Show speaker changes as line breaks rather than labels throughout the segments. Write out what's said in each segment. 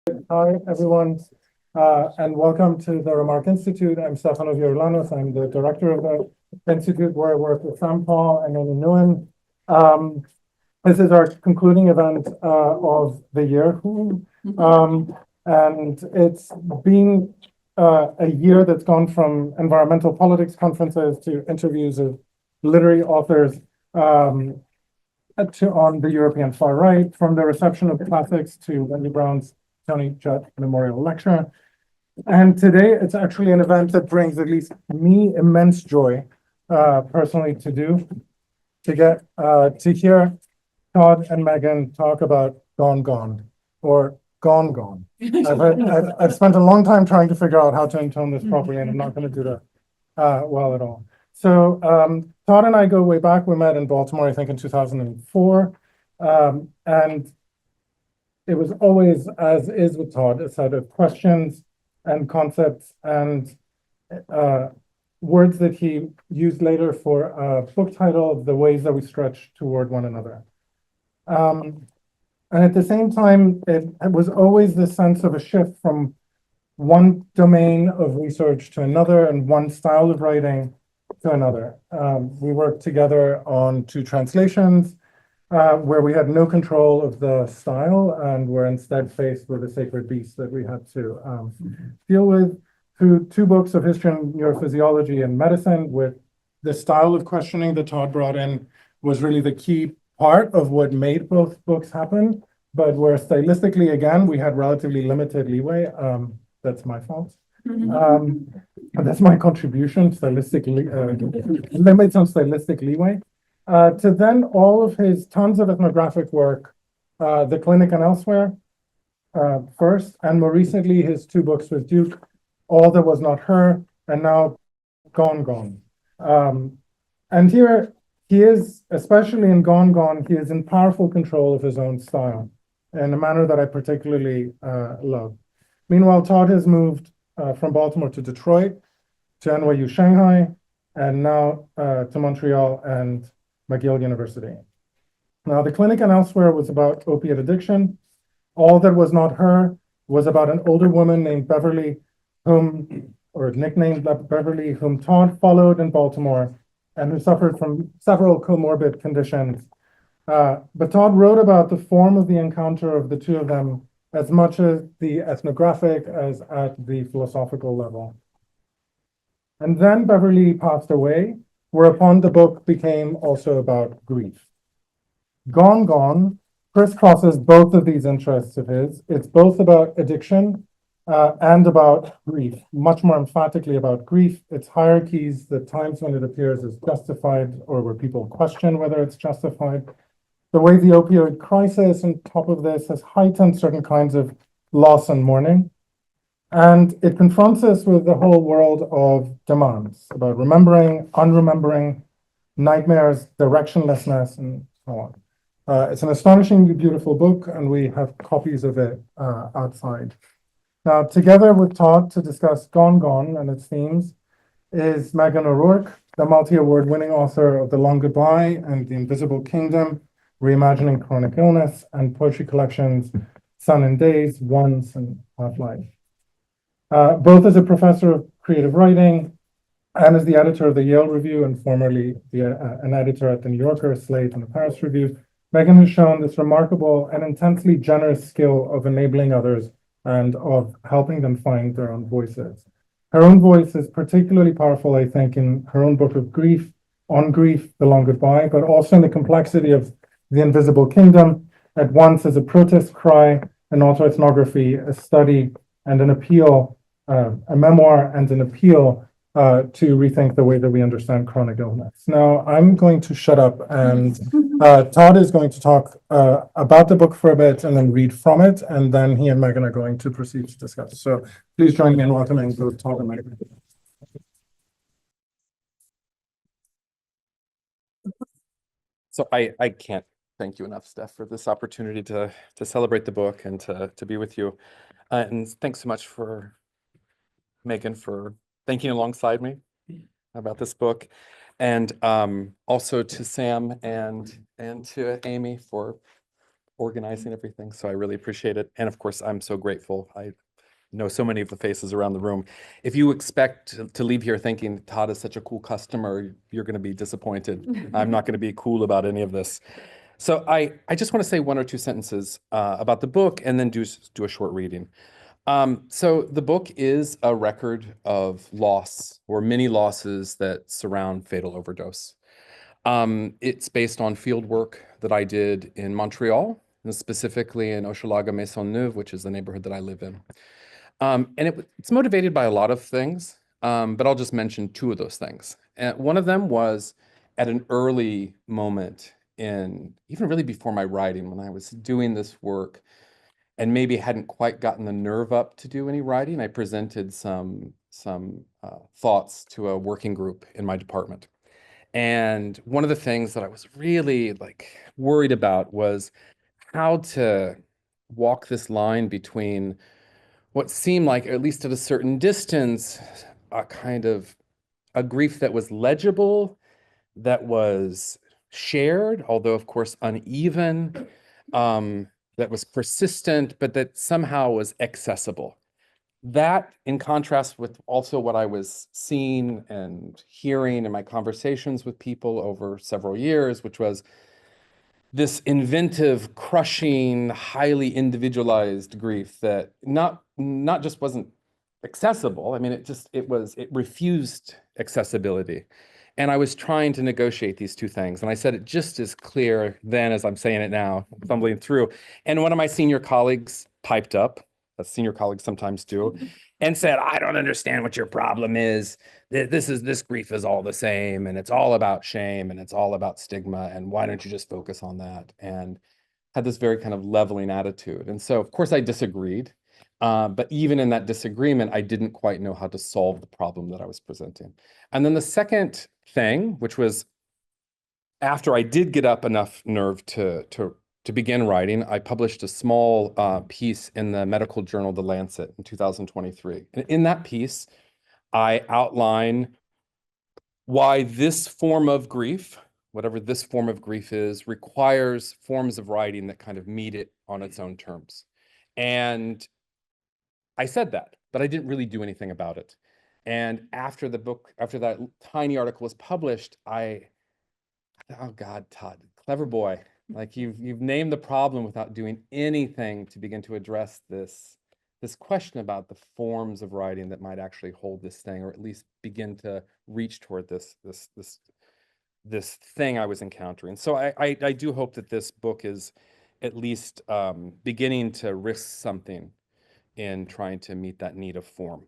Hi, everyone, and welcome to the Remark Institute. I'm Stefano Viorlanos. I'm the director of the Institute, where I work with Sam Paul and Amy Nguyen. This is our concluding event of the year. And it's been a year that's gone from environmental politics conferences to interviews of literary authors on the European far right, from the reception of classics to Wendy Brown's Tony Judt Memorial Lecture. And today it's actually an event that brings at least me immense joy personally to get to hear Todd and Meghan talk about Gone Gone or Gone Gone. I've spent a long time trying to figure out how to intone this properly, and I'm not going to do that well at all. So Todd and I go way back. We met in Baltimore, I think in 2004. And it was always, as is with Todd, a set of questions and concepts and words that he used later for a book title, The Ways That We Stretch Toward One Another. And at the same time, it was always the sense of a shift from one domain of research to another and one style of writing to another. We worked together on 2 translations, where we had no control of the style and were instead faced with a sacred beast that we had to deal with, through 2 books of history and neurophysiology and medicine, with the style of questioning that Todd brought in was really the key part of what made both books happen, but where stylistically, again, we had relatively limited leeway. That's my fault. That's my contribution, stylistically, limits on stylistic leeway. To then all of his tons of ethnographic work, The Clinic and Elsewhere, first, and more recently his 2 books with Duke, All That Was Not Her, and now Gone Gone. And here he is, especially in Gone Gone, he is in powerful control of his own style in a manner that I particularly love. Meanwhile, Todd has moved from Baltimore to Detroit, to NYU Shanghai, and now to Montreal and McGill University. Now, The Clinic and Elsewhere was about opiate addiction. All That Was Not Her was about an older woman named Beverly, nicknamed Beverly, whom Todd followed in Baltimore and who suffered from several comorbid conditions. But Todd wrote about the form of the encounter of the 2 of them as much as the ethnographic as at the philosophical level. And then Beverly passed away, whereupon the book became also about grief. Gone Gone crisscrosses both of these interests of his. It's both about addiction and about grief, much more emphatically about grief. Its hierarchies, the times when it appears as justified or where people question whether it's justified. The way the opioid crisis on top of this has heightened certain kinds of loss and mourning. And it confronts us with the whole world of demands about remembering, unremembering, nightmares, directionlessness, and so on. It's an astonishingly beautiful book, and we have copies of it outside. Now, together with Todd to discuss Gone Gone and its themes is Meghan O'Rourke, the multi-award winning author of The Long Goodbye and The Invisible Kingdom, Reimagining Chronic Illness, and poetry collections Sun and Days, Once, and Half-Life. Both as a professor of creative writing and as the editor of the Yale Review and formerly an editor at the New Yorker, Slate, and the Paris Review, Meghan has shown this remarkable and intensely generous skill of enabling others and of helping them find their own voices. Her own voice is particularly powerful, I think, in her own book of grief, On Grief, The Long Goodbye, but also in the complexity of The Invisible Kingdom, at once as a protest cry, an autoethnography, a study, and an appeal, a memoir and an appeal to rethink the way that we understand chronic illness. Now, I'm going to shut up, and Todd is going to talk about the book for a bit and then read from it, and then he and Meghan are going to proceed to discuss. So please join me in welcoming both Todd and Meghan.
So I can't thank you enough, Steph, for this opportunity to celebrate the book and to be with you. And thanks so much for Meghan for thinking alongside me about this book. And also to Sam and to Amy for organizing everything. So I really appreciate it. And of course, I'm so grateful. I know so many of the faces around the room. If you expect to leave here thinking Todd is such a cool customer, you're going to be disappointed. I'm not going to be cool about any of this. So I just want to say one or two sentences about the book and then do a short reading. So the book is a record of loss or many losses that surround fatal overdose. It's based on field work that I did in Montreal, and specifically in Hochelaga Maisonneuve, which is the neighborhood that I live in. And it's motivated by a lot of things, but I'll just mention two of those things. And one of them was at an early moment in, even really before my writing, when I was doing this work and maybe hadn't quite gotten the nerve up to do any writing, I presented some thoughts to a working group in my department. And one of the things that I was really worried about was how to walk this line between what seemed like, at least at a certain distance, a kind of a grief that was legible, that was shared, although of course uneven, that was persistent, but that somehow was accessible. That, in contrast with also what I was seeing and hearing in my conversations with people over several years, which was this inventive, crushing, highly individualized grief that not just wasn't accessible. I mean, it refused accessibility. And I was trying to negotiate these two things. And I said it just as clear then as I'm saying it now, fumbling through. And one of my senior colleagues piped up, as senior colleagues sometimes do, and said, I don't understand what your problem is. This grief is all the same, and it's all about shame, and it's all about stigma, and why don't you just focus on that? And had this very kind of leveling attitude. And so, of course, I disagreed. But even in that disagreement, I didn't quite know how to solve the problem that I was presenting. And then the second thing, which was after I did get up enough nerve to begin writing, I published a small piece in the medical journal, The Lancet, in 2023. And in that piece, I outline why this form of grief, whatever this form of grief is, requires forms of writing that kind of meet it on its own terms. And I said that, but I didn't really do anything about it. And after that tiny article was published, oh God, Todd, clever boy. Like you've named the problem without doing anything to begin to address this question about the forms of writing that might actually hold this thing, or at least begin to reach toward this thing I was encountering. So I do hope that this book is at least beginning to risk something in trying to meet that need of form.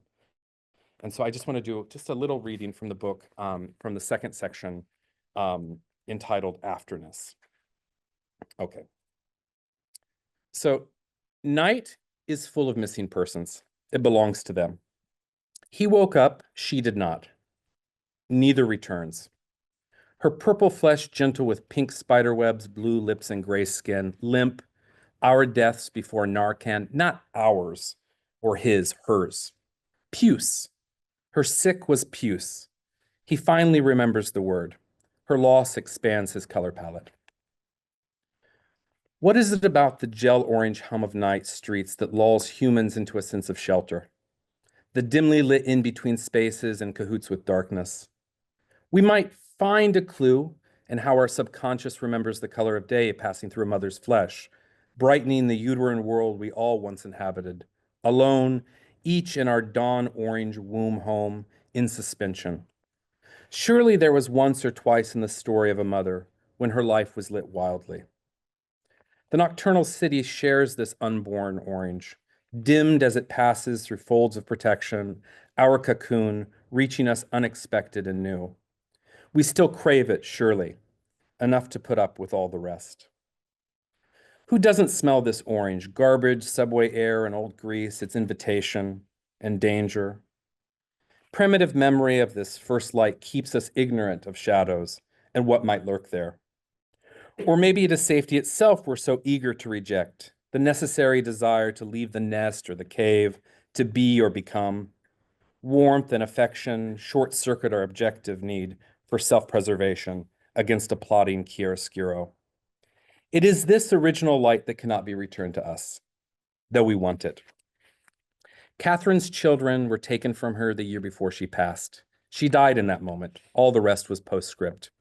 And so I just want to do just a little reading from the book, from the second section, entitled Afterness. Okay. So night is full of missing persons. It belongs to them. He woke up, she did not. Neither returns. Her purple flesh gentle with pink spider webs, blue lips and gray skin, limp, our deaths before Narcan, not ours, or hers. Puce. Her sick was puce. He finally remembers the word. Her loss expands his color palette. What is it about the gel orange hum of night streets that lulls humans into a sense of shelter? The dimly lit in-between spaces in cahoots with darkness. We might find a clue in how our subconscious remembers the color of day passing through a mother's flesh, brightening the uterine world we all once inhabited, alone, each in our dawn orange womb home, in suspension. Surely there was once or twice in the story of a mother when her life was lit wildly. The nocturnal city shares this unborn orange, dimmed as it passes through folds of protection, our cocoon, reaching us unexpected and new. We still crave it, surely, enough to put up with all the rest. Who doesn't smell this orange? Garbage, subway air, and old grease, its invitation and danger. Primitive memory of this first light keeps us ignorant of shadows and what might lurk there. Or maybe it is safety itself we're so eager to reject, the necessary desire to leave the nest or the cave, to be or become. Warmth and affection short-circuit our objective need for self-preservation against a plodding chiaroscuro. It is this original light that cannot be returned to us, though we want it. Catherine's children were taken from her the year before she passed. She died in that moment. All the rest was postscript.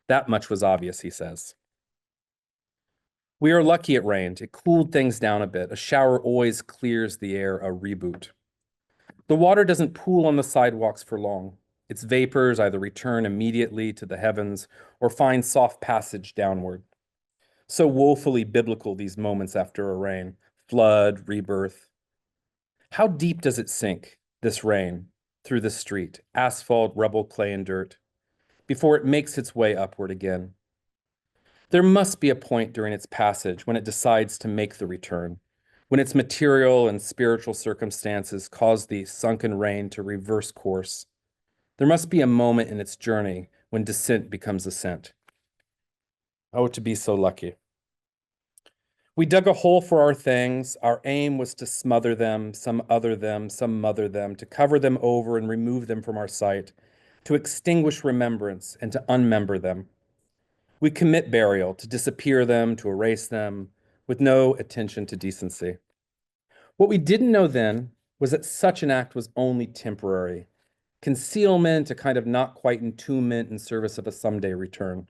That much was obvious, he says. We are lucky it rained. It cooled things down a bit. A shower always clears the air, a reboot. The water doesn't pool on the sidewalks for long. Its vapors either return immediately to the heavens or find soft passage downward. So woefully biblical these moments after a rain, flood, rebirth. How deep does it sink, this rain, through the street, asphalt, rubble, clay, and dirt, before it makes its way upward again? There must be a point during its passage when it decides to make the return, when its material and spiritual circumstances cause the sunken rain to reverse course. There must be a moment in its journey when descent becomes ascent. Oh, to be so lucky. We dug a hole for our things. Our aim was to smother them, some other them, some mother them, to cover them over and remove them from our sight, to extinguish remembrance and to unmember them. We commit burial, to disappear them, to erase them, with no attention to decency. What we didn't know then was that such an act was only temporary. Concealment, a kind of not quite entombment in service of a someday return.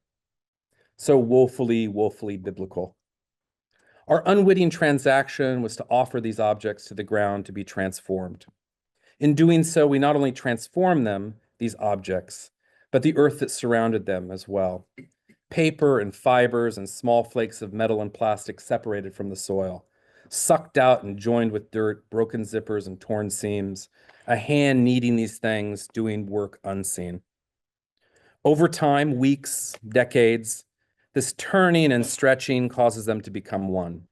So woefully, woefully biblical. Our unwitting transaction was to offer these objects to the ground to be transformed. In doing so, we not only transform them, these objects, but the earth that surrounded them as well. Paper and fibers and small flakes of metal and plastic separated from the soil, sucked out and joined with dirt, broken zippers and torn seams, a hand kneading these things, doing work unseen. Over time, weeks, decades, this turning and stretching causes them to become one.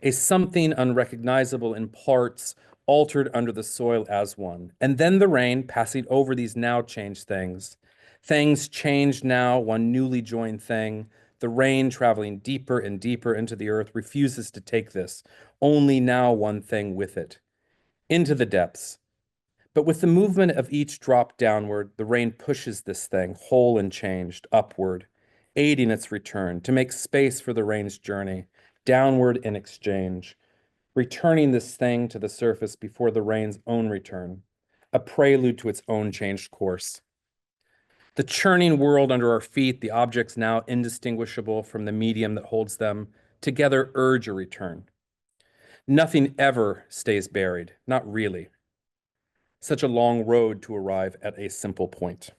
A something unrecognizable in parts, altered under the soil as one. And then the rain passing over these now changed things. Things changed now, one newly joined thing. The rain traveling deeper and deeper into the earth refuses to take this, only now one thing with it, into the depths. But with the movement of each drop downward, the rain pushes this thing, whole and changed, upward, aiding its return, to make space for the rain's journey, downward in exchange, returning this thing to the surface before the rain's own return, a prelude to its own changed course. The churning world under our feet, the objects now indistinguishable from the medium that holds them, together urge a return. Nothing ever stays buried, not really. Such a long road to arrive at a simple point.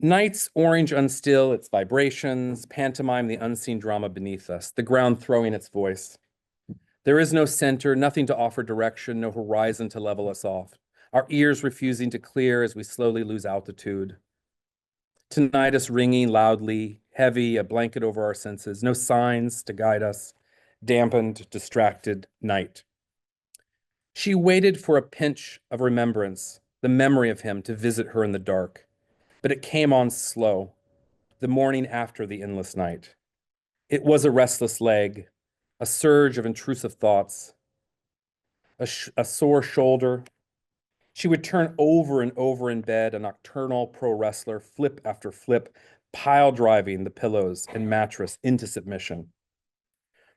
Night's orange unstill its vibrations, pantomime the unseen drama beneath us, the ground throwing its voice. There is no center, nothing to offer direction, no horizon to level us off. Our ears refusing to clear as we slowly lose altitude. Tinnitus ringing loudly, heavy, a blanket over our senses, no signs to guide us, dampened, distracted night. She waited for a pinch of remembrance, the memory of him to visit her in the dark, but it came on slow, the morning after the endless night. It was a restless leg, a surge of intrusive thoughts, a sore shoulder. She would turn over and over in bed, a nocturnal pro wrestler, flip after flip, pile driving the pillows and mattress into submission.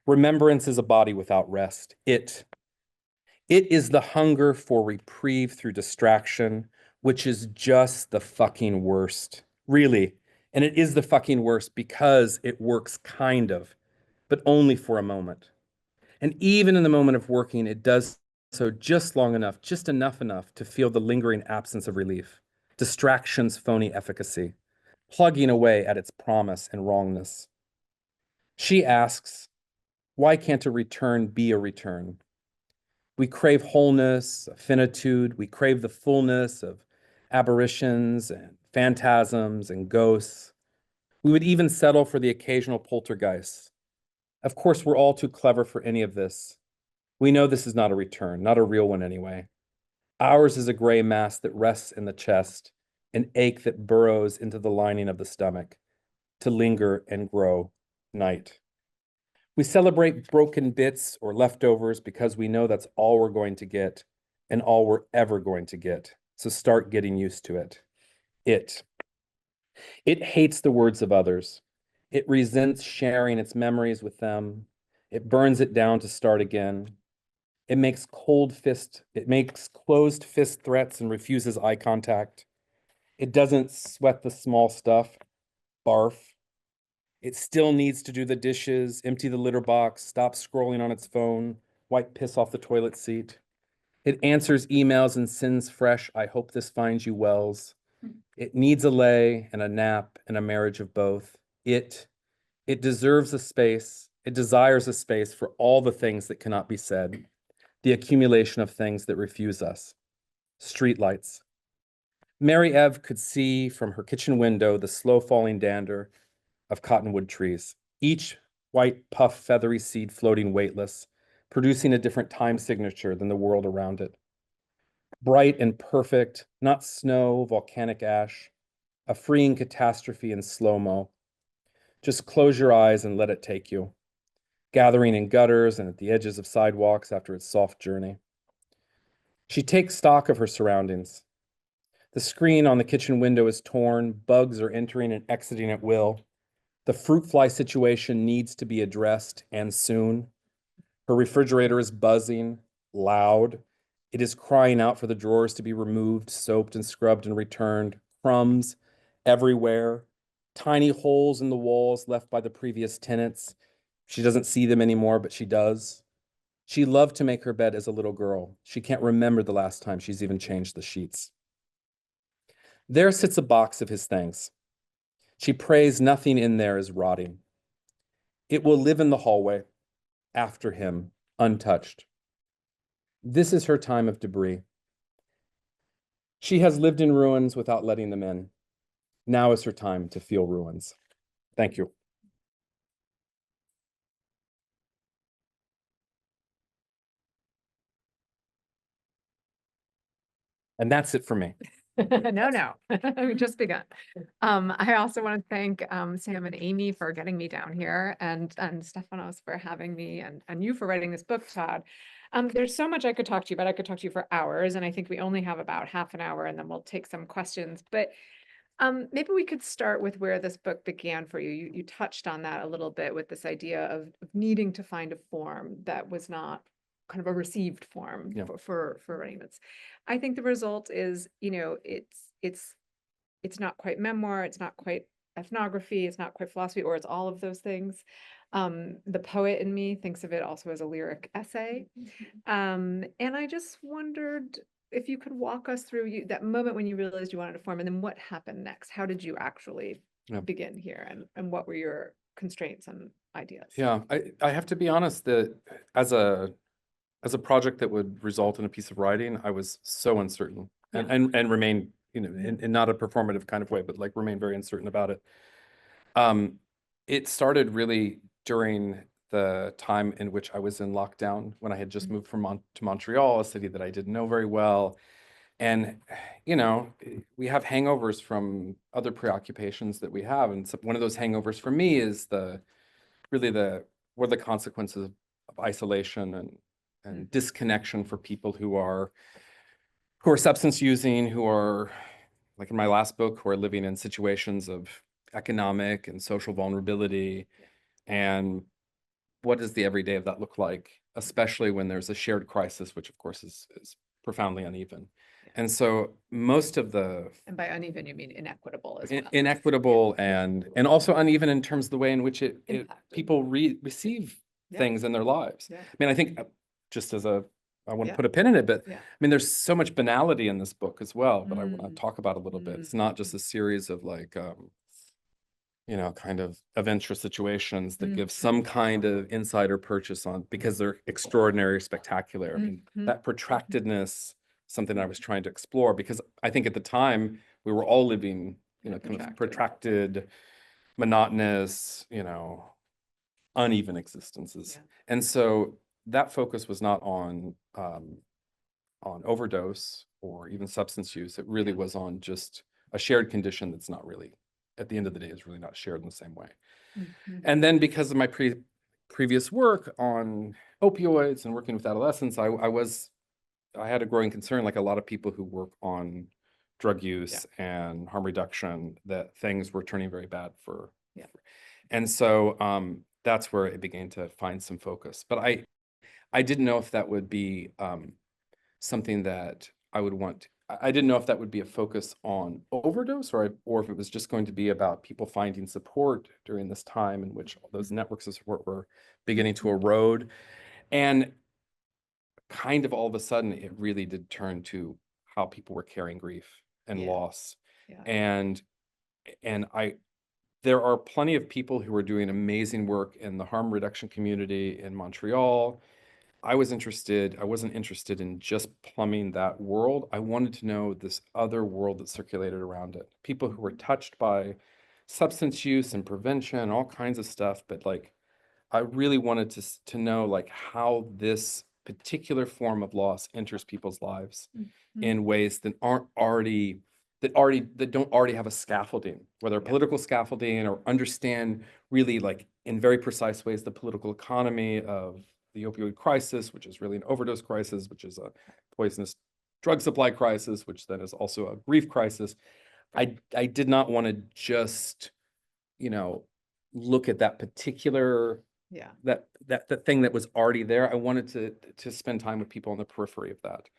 Remembrance is a body without rest. It is the hunger for reprieve through distraction, which is just the fucking worst. Really. And it is the fucking worst because it works kind of, but only for a moment. And even in the moment of working, it does so just long enough, just enough to feel the lingering absence of relief, distraction's phony efficacy, plugging away at its promise and wrongness. She asks, why can't a return be a return? We crave wholeness, finitude. We crave the fullness of apparitions and phantasms and ghosts. We would even settle for the occasional poltergeist. Of course, we're all too clever for any of this. We know this is not a return, not a real one anyway. Ours is a gray mass that rests in the chest, an ache that burrows into the lining of the stomach, to linger and grow night. We celebrate broken bits or leftovers because we know that's all we're going to get and all we're ever going to get. So start getting used to it. It hates the words of others. It resents sharing its memories with them. It burns it down to start again. It makes closed fist threats and refuses eye contact. It doesn't sweat the small stuff. Barf. It still needs to do the dishes, empty the litter box, stop scrolling on its phone, wipe piss off the toilet seat. It answers emails and sends fresh, I hope this finds you wells. It needs a lay and a nap and a marriage of both. It deserves a space. It desires a space for all the things that cannot be said, the accumulation of things that refuse us. Streetlights. Mary Eve could see from her kitchen window the slow falling dander of cottonwood trees, each white puff feathery seed floating weightless, producing a different time signature than the world around it. Bright and perfect, not snow, volcanic ash, a freeing catastrophe in slow-mo. Just close your eyes and let it take you, gathering in gutters and at the edges of sidewalks after its soft journey. She takes stock of her surroundings. The screen on the kitchen window is torn, bugs are entering and exiting at will. The fruit fly situation needs to be addressed, and soon. Her refrigerator is buzzing, loud. It is crying out for the drawers to be removed, soaped and scrubbed and returned. Crumbs everywhere, tiny holes in the walls left by the previous tenants. She doesn't see them anymore, but she does. She loved to make her bed as a little girl. She can't remember the last time she's even changed the sheets. There sits a box of his things. She prays nothing in there is rotting. It will live in the hallway, after him, untouched. This is her time of debris. She has lived in ruins without letting them in. Now is her time to feel ruins. Thank you. And that's it for me.
No, we've just begun. I also want to thank Sam and Amy for getting me down here, and Stefanos for having me, and you for writing this book, Todd. There's so much I could talk to you about. I could talk to you for hours, and I think we only have about half an hour, and then we'll take some questions. But maybe we could start with where this book began for you. You touched on that a little bit with this idea of needing to find a form that was not kind of a received form
Yeah.
for writing this. I think the result is, it's not quite memoir, it's not quite ethnography, it's not quite philosophy, or it's all of those things. The poet in me thinks of it also as a lyric essay. And I just wondered if you could walk us through that moment when you realized you wanted to form, and then what happened next? How did you actually begin here, and what were your constraints and ideas?
Yeah, I have to be honest that as a project that would result in a piece of writing, I was so uncertain and remain, in not a performative kind of way, but like remain very uncertain about it. It started really during the time in which I was in lockdown, when I had just moved to Montreal, a city that I didn't know very well. And, we have hangovers from other preoccupations that we have. And so one of those hangovers for me is what are the consequences of isolation and disconnection for people who are substance using, who are, like in my last book, who are living in situations of economic and social vulnerability. And what does the everyday of that look like, especially when there's a shared crisis, which of course is profoundly uneven. And so most of the—
And by uneven, you mean inequitable as well.
Inequitable and also uneven in terms of the way in which people receive things in their lives. I mean, I think just as I want to put a pin in it, but I mean, there's so much banality in this book as well, but I want to talk about a little bit. It's not just a series of like, kind of adventurous situations that give some kind of insider purchase on, because they're extraordinary, spectacular. I mean, that protractedness, something I was trying to explore, because I think at the time we were all living, kind of protracted, monotonous, uneven existences. And so that focus was not on overdose or even substance use. It really was on just a shared condition that's not really, at the end of the day, is really not shared in the same way. And then because of my previous work on opioids and working with adolescents, I had a growing concern, like a lot of people who work on drug use and harm reduction, that things were turning very bad for. And so that's where it began to find some focus. But I didn't know if that would be something that I would want. I didn't know if that would be a focus on overdose, or if it was just going to be about people finding support during this time in which all those networks of support were beginning to erode. And kind of all of a sudden, it really did turn to how people were carrying grief and
Yeah.
loss.
Yeah.
And there are plenty of people who are doing amazing work in the harm reduction community in Montreal. I wasn't interested in just plumbing that world. I wanted to know this other world that circulated around it. People who were touched by substance use and prevention, all kinds of stuff. But like, I really wanted to know like how this particular form of loss enters people's lives in ways that don't already have a scaffolding, whether political scaffolding, or understand really like in very precise ways the political economy of the opioid crisis, which is really an overdose crisis, which is a poisonous drug supply crisis, which then is also a grief crisis. I did not want to just, look at that particular that thing that was already there. I wanted to spend time with people on the periphery of that.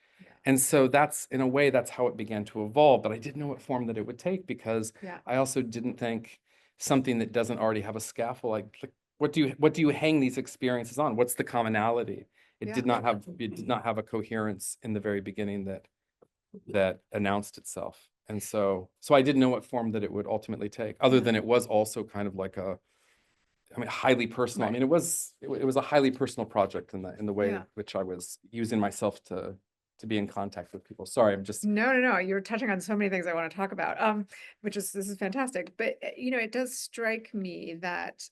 And so that's, in a way, that's how it began to evolve, but I didn't know what form that it would take, because I also didn't think something that doesn't already have a scaffold, like what do you hang these experiences on? What's the commonality? It did not have a coherence in the very beginning that announced itself. And so I didn't know what form that it would ultimately take, other than it was also kind of like highly personal. I mean, it was a highly personal project in the way which I was using myself to be in contact with people. Sorry, I'm just.
No. You're touching on so many things I want to talk about, this is fantastic. But, it does strike me that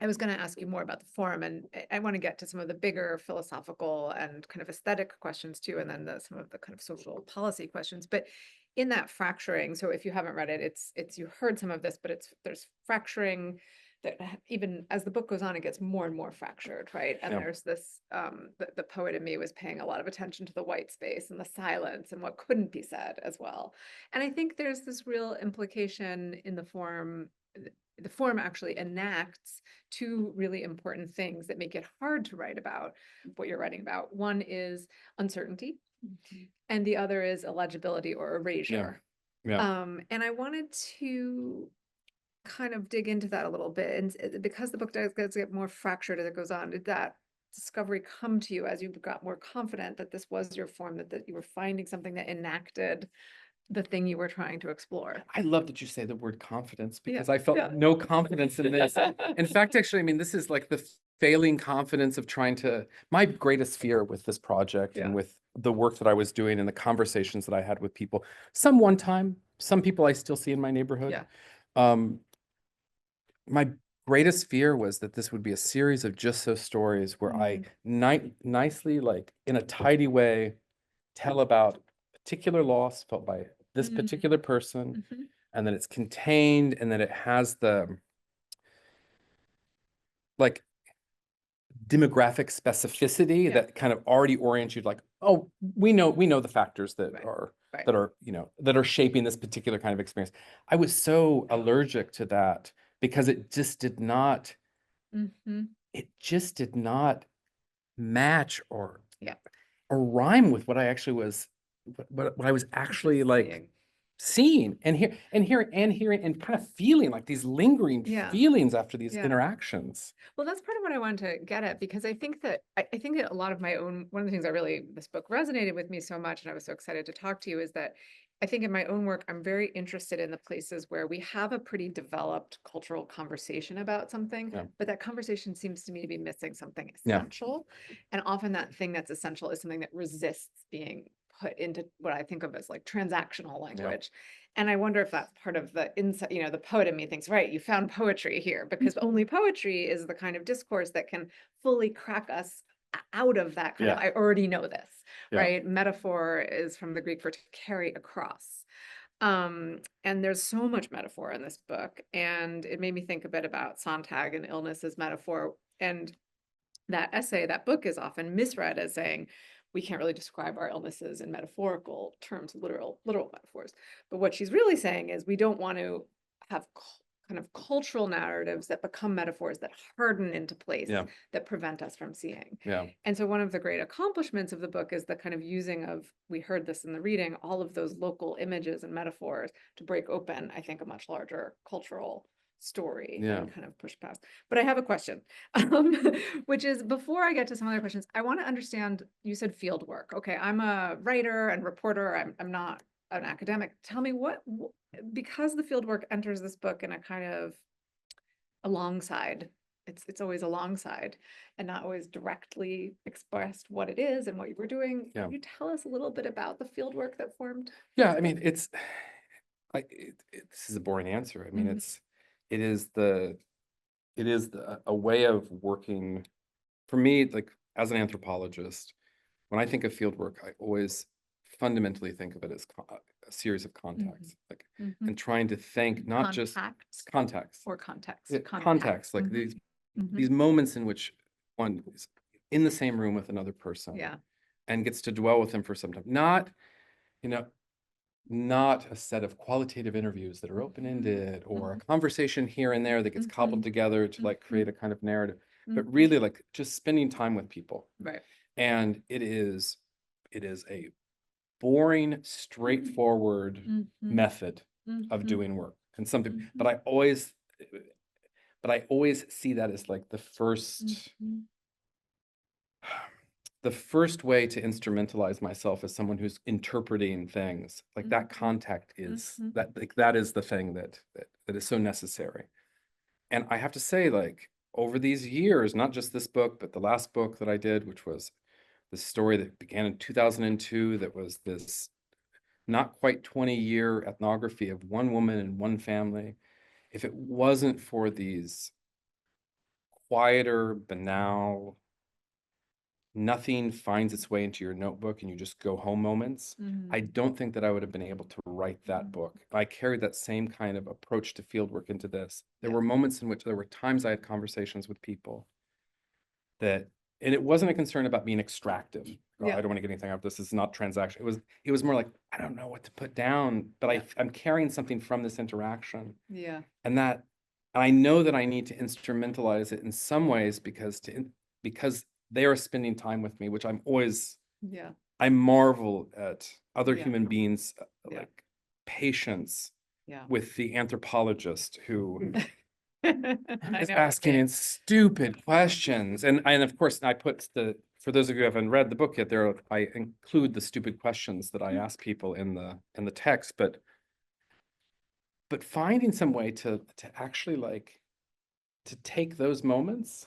I was going to ask you more about the form, and I want to get to some of the bigger philosophical and kind of aesthetic questions too, and then some of the kind of social policy questions. But in that fracturing, so if you haven't read it, it's you heard some of this, but there's fracturing that even as the book goes on, it gets more and more fractured, right? And there's this, the poet in me was paying a lot of attention to the white space and the silence and what couldn't be said as well. And I think there's this real implication in the form. The form actually enacts two really important things that make it hard to write about what you're writing about. One is uncertainty, and the other is illegibility or erasure. And I wanted to kind of dig into that a little bit. And because the book does get more fractured as it goes on, did that discovery come to you as you got more confident that this was your form, that you were finding something that enacted the thing you were trying to explore?
I love that you say the word confidence, because I felt no confidence in this. In fact, actually, I mean, this is like the failing confidence of my greatest fear with this project and with the work that I was doing and the conversations that I had with people, some one time, some people I still see in my neighborhood. My greatest fear was that this would be a series of just so stories where I nicely, like in a tidy way, tell about particular loss felt by this particular person, and then it's contained, and then it has the like demographic specificity that kind of already orients you, like, oh, we know the factors that are shaping this particular kind of experience. I was so allergic to that, because it just did not match or rhyme with what I actually was what I was actually like seeing and hearing and kind of feeling, like these lingering feelings after these interactions.
Well, that's part of what I wanted to get at, because I think that a lot of one of the things this book resonated with me so much, and I was so excited to talk to you, is that I think in my own work, I'm very interested in the places where we have a pretty developed cultural conversation about something, but that conversation seems to me to be missing something essential. And often that thing that's essential is something that resists being put into what I think of as like transactional language. And I wonder if that's part of the insight, the poet in me thinks, right, you found poetry here, because only poetry is the kind of discourse that can fully crack us out of that kind of, I already know this, right? Metaphor is from the Greek for to carry across. And there's so much metaphor in this book, and it made me think a bit about Sontag and illness as metaphor. And that book is often misread as saying, we can't really describe our illnesses in metaphorical terms, literal metaphors. But what she's really saying is we don't want to have kind of cultural narratives that become metaphors that harden into place,
Yeah.
that prevent us from seeing.
Yeah.
And so one of the great accomplishments of the book is the kind of using of, we heard this in the reading, all of those local images and metaphors to break open, I think, a much larger cultural story
Yeah.
and kind of push past. But I have a question, which is, before I get to some other questions, I want to understand, you said field work. Okay, I'm a writer and reporter. I'm not an academic. Tell me because the field work enters this book in a kind of alongside, it's always alongside and not always directly expressed what it is and what you were doing.
Yeah.
Can you tell us a little bit about the field work that formed?
Yeah, I mean, it's this is a boring answer. I mean,
Mhm.
it is a way of working for me, like as an anthropologist. When I think of field work, I always fundamentally think of it as a series of contacts, like,
Mhm.
and trying to think not just
Contacts
contacts,
or context?
contacts, like
Mhm.
these moments in which one is in the same room with another person,
Yeah.
and gets to dwell with them for some time. Not, you know, not a set of qualitative interviews that are open-ended or a conversation here and there that gets cobbled together to like create a kind of narrative, but really like just spending time with people.
Right.
And it is a boring, straightforward method of doing work. And something, but I always see that as like the first way to instrumentalize myself as someone who's interpreting things. Like that contact is that is the thing that is so necessary. And I have to say, like, over these years, not just this book, but the last book that I did, which was the story that began in 2002, that was this not quite 20-year ethnography of one woman and one family. If it wasn't for these quieter, banal, nothing finds its way into your notebook and you just go home moments, I don't think that I would have been able to write that book. I carried that same kind of approach to fieldwork into this. There were moments in which there were times I had conversations with people that, and it wasn't a concern about being extractive. Oh, I don't want to get anything out of this. This is not transaction. It was more like, I don't know what to put down, but I'm carrying something from this interaction.
Yeah.
And I know that I need to instrumentalize it in some ways because they are spending time with me, which I marvel at other human beings, like patience with the anthropologist who is asking stupid questions. And of course I put for those of you who haven't read the book yet, I include the stupid questions that I ask people in the text, but finding some way to actually like to take those moments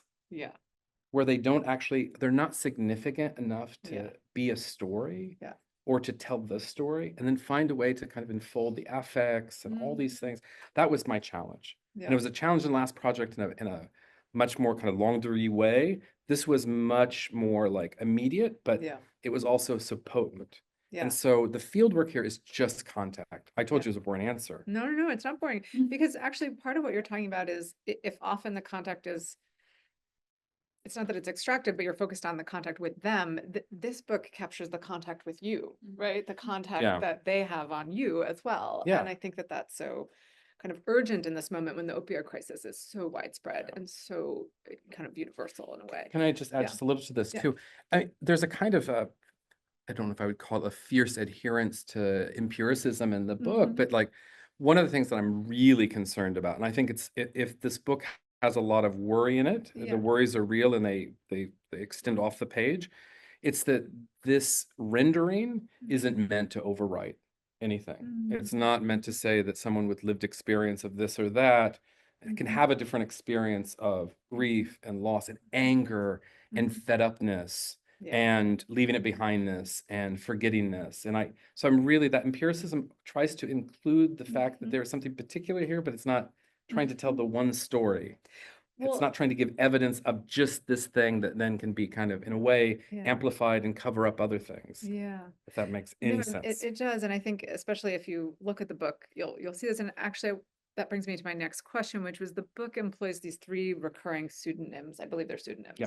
where they're not significant enough to be a story or to tell the story, and then find a way to kind of enfold the affects and all these things. That was my challenge. And it was a challenge in the last project in a much more kind of longue way. This was much more like immediate, but it was also so potent. And so the field work here is just contact. I told you it was a boring answer.
No, it's not boring. Because actually part of what you're talking about is if often the contact is, it's not that it's extracted, but you're focused on the contact with them. This book captures the contact with you, right? The contact that they have on you as well. And I think that that's so kind of urgent in this moment when the opioid crisis is so widespread and so kind of universal in a way.
Can I just add just a little to this too? There's a kind of I don't know if I would call it a fierce adherence to empiricism in the book, but like one of the things that I'm really concerned about, and I think it's if this book has a lot of worry in it, the worries are real and they extend off the page, it's that this rendering isn't meant to overwrite anything. It's not meant to say that someone with lived experience of this or that can have a different experience of grief and loss and anger and fed upness and leaving it behindness and forgettingness. And so I'm really, that empiricism tries to include the fact that there's something particular here, but it's not trying to tell the one story. It's not trying to give evidence of just this thing that then can be kind of, in a way, amplified and cover up other things.
Yeah.
If that makes any sense.
It does. And I think especially if you look at the book, you'll see this. And actually, that brings me to my next question, which was the book employs these three recurring pseudonyms. I believe they're pseudonyms.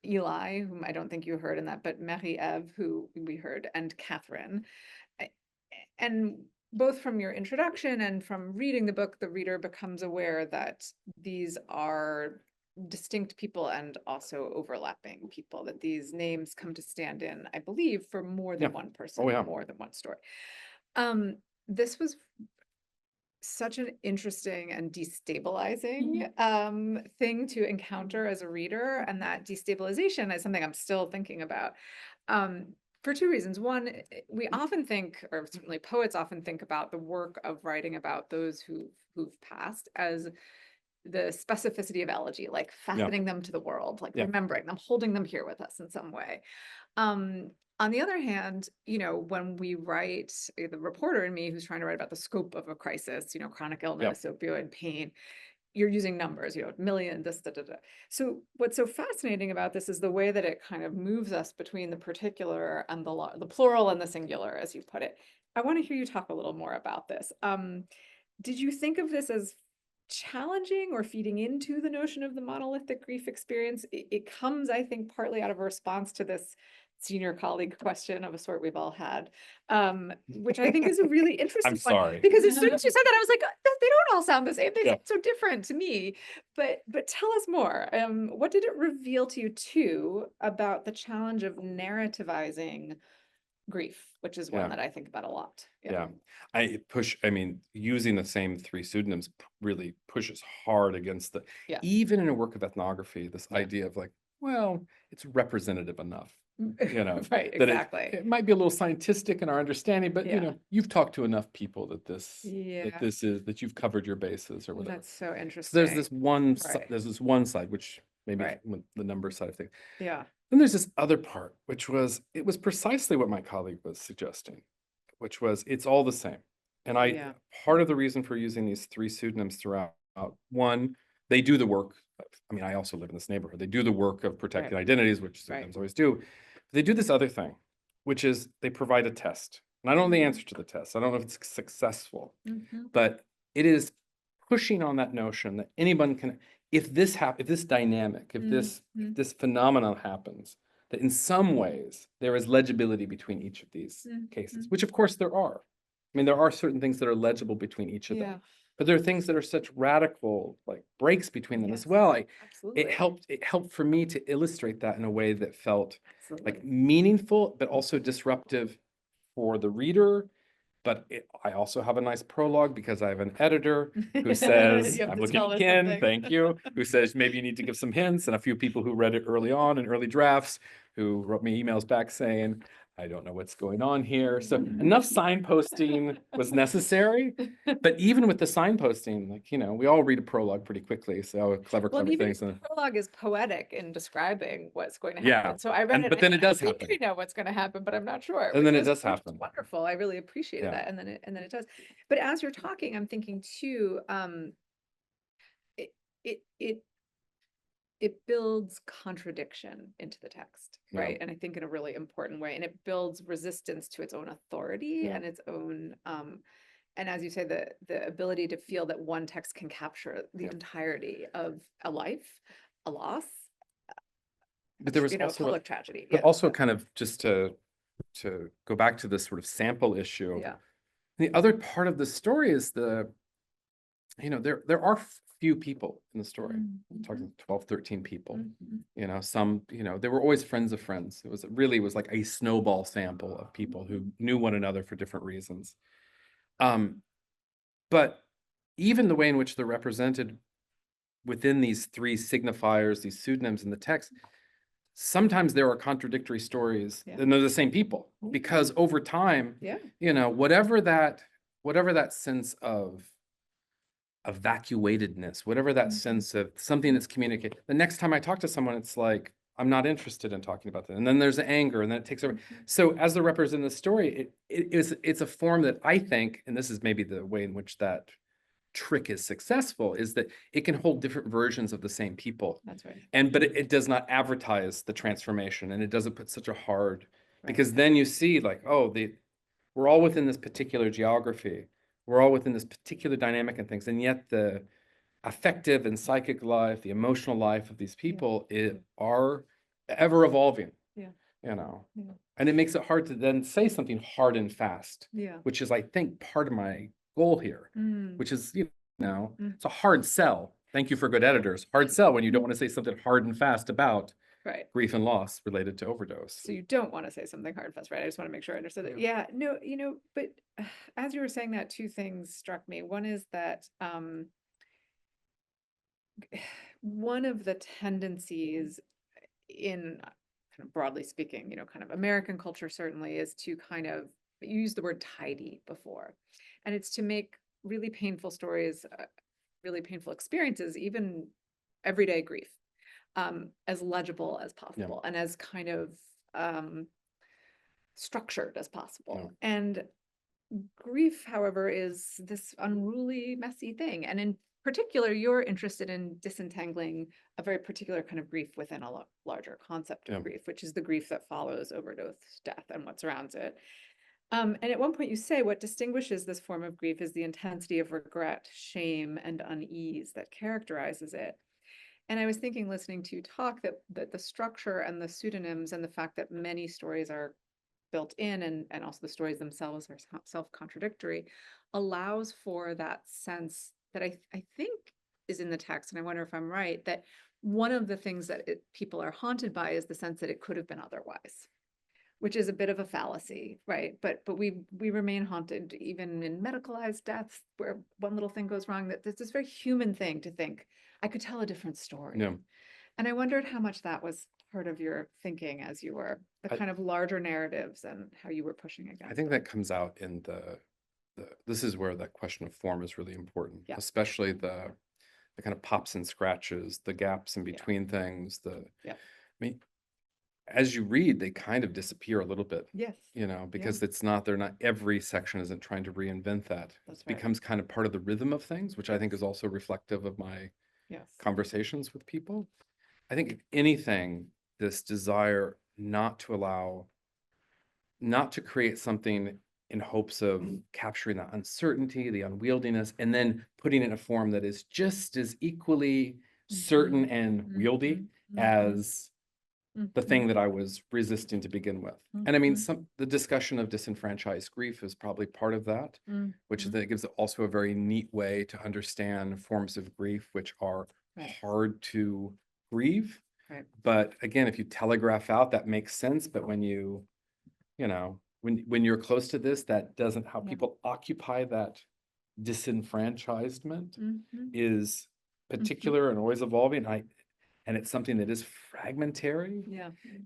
Eli, whom I don't think you heard in that, but Marie-Eve, who we heard, and Catherine. And both from your introduction and from reading the book, the reader becomes aware that these are distinct people and also overlapping people, that these names come to stand in, I believe, for more than
Yeah.
one person,
Oh, yeah.
more than one story. This was such an interesting and destabilizing thing to encounter as a reader, and that destabilization is something I'm still thinking about. For two reasons. One, we often think, or certainly poets often think about the work of writing about those who've passed as the specificity of elegy, like fastening them to the world, like
Yeah.
remembering them, holding them here with us in some way. On the other hand, when we write, the reporter in me who's trying to write about the scope of a crisis, chronic illness, opioid pain, you're using numbers, million, this, da, da, da. So what's so fascinating about this is the way that it kind of moves us between the particular and the plural and the singular, as you put it. I want to hear you talk a little more about this. Did you think of this as challenging or feeding into the notion of the monolithic grief experience? It comes, I think, partly out of a response to this senior colleague question of a sort we've all had, which I think is a really interesting
I'm
one.
sorry.
Because as soon as you said that, I was like, they don't all sound the same. They
Yeah.
sound so different to me. But tell us more. What did it reveal to you too about the challenge of narrativizing grief, which is one
Yeah.
that I think about a lot.
Yeah. I mean, using the same three pseudonyms really pushes hard against
Yeah.
even in a work of ethnography, this
Yeah.
idea of like, well, it's representative enough,
Right,
that
exactly.
it might be a little scientific in our understanding, but
Yeah.
you've talked to enough people that
Yeah.
that you've covered your bases or whatever.
That's so interesting.
So there's this one,
Right.
there's this one side, which maybe
Right.
the number side of things.
Yeah.
Then there's this other part, which was, it was precisely what my colleague was suggesting, which was, it's all the same. And
Yeah.
part of the reason for using these three pseudonyms throughout, one, they do the work. I mean, I also live in this neighborhood. They do the work of protecting identities, which pseudonyms always do. They do this other thing, which is they provide a test. And I don't know the answer to the test. I don't know if it's successful, but it is pushing on that notion that anyone can, if this dynamic, if this phenomenon happens, that in some ways there is legibility between each of these cases, which of course there are. I mean, there are certain things that are legible between each of them, but there are things that are such radical like breaks between them as well. It helped for me to illustrate that in a way that felt like meaningful, but also disruptive for the reader. But I also have a nice prologue because I have an editor who says, I'm looking again, thank you, who says maybe you need to give some hints, and a few people who read it early on in early drafts who wrote me emails back saying, I don't know what's going on here. So enough signposting was necessary. But even with the signposting, like, we all read a prologue pretty quickly. So clever things.
The prologue is poetic in describing what's going to
Yeah.
happen. So I read it,
but then it does
I think
happen.
I know what's going to happen, but I'm not sure.
And then it does happen.
Wonderful. I really appreciated that. And then it does. But as you're talking, I'm thinking too, it builds contradiction into the text, right? And I think in a really important way, and it builds resistance to its own authority and its own, and as you say, the ability to feel that one text can capture the entirety of a life, a loss,
but there was also
public tragedy.
But also kind of just to go back to this sort of sample issue.
Yeah.
The other part of the story is there are few people in the story. I'm talking 12, 13 people, some, they were always friends of friends. It was like a snowball sample of people who knew one another for different reasons. But even the way in which they're represented within these three signifiers, these pseudonyms in the text, sometimes there are contradictory stories and they're the same people, because over time, whatever that sense of evacuatedness, whatever that sense of something that's communicated, the next time I talk to someone, it's like, I'm not interested in talking about that. And then there's the anger, and then it takes over. So as they're representing the story, it's a form that I think, and this is maybe the way in which that trick is successful, is that it can hold different versions of the same people.
That's right.
But it does not advertise the transformation, and it doesn't put such a hard, because then you see like, oh, we're all within this particular geography. We're all within this particular dynamic and things. And yet the affective and psychic life, the emotional life of these people are ever evolving. you know.
Yeah.
And it makes it hard to then say something hard and fast,
Yeah.
which is, I think, part of my goal here,
Mm.
which is, you know,
Mm.
it's a hard sell. Thank you for good editors. Hard sell when you don't want to say something hard and fast about
Right.
grief and loss related to overdose.
So you don't want to say something hard and fast, right? I just want to make sure I understood it. Yeah, no, but as you were saying that, two things struck me. One is that one of the tendencies in kind of broadly speaking, kind of American culture certainly is to kind of use the word tidy before. And it's to make really painful stories, really painful experiences, even everyday grief, as legible as possible and as kind of structured as possible. And grief, however, is this unruly, messy thing. And in particular, you're interested in disentangling a very particular kind of grief within a larger concept of grief, which is the grief that follows overdose death and what surrounds it. And at one point you say what distinguishes this form of grief is the intensity of regret, shame, and unease that characterizes it. And I was thinking, listening to you talk, that the structure and the pseudonyms and the fact that many stories are built in and also the stories themselves are self-contradictory allows for that sense that I think is in the text, and I wonder if I'm right, that one of the things that people are haunted by is the sense that it could have been otherwise, which is a bit of a fallacy, right? But we remain haunted even in medicalized deaths where one little thing goes wrong, that it's this very human thing to think, I could tell a different story.
Yeah.
And I wondered how much that was part of your thinking as you were the kind of larger narratives and how you were pushing against
I think that comes out in this is where that question of form is really important, especially the kind of pops and scratches, the gaps in between things. I mean, as you read, they kind of disappear a little bit.
Yes.
Because they're not, every section isn't trying to reinvent that. It becomes kind of part of the rhythm of things, which I think is also reflective of my conversations with people. I think if anything, this desire not to create something in hopes of capturing the uncertainty, the unwieldiness, and then putting it in a form that is just as equally certain and wieldy as the thing that I was resisting to begin with. And I mean, the discussion of disenfranchised grief is probably part of that, which is that it gives also a very neat way to understand forms of grief, which are hard to grieve. But again, if you telegraph out, that makes sense. But when when you're close to this, that doesn't, how people occupy that disenfranchisement is particular and always evolving. And it's something that is fragmentary.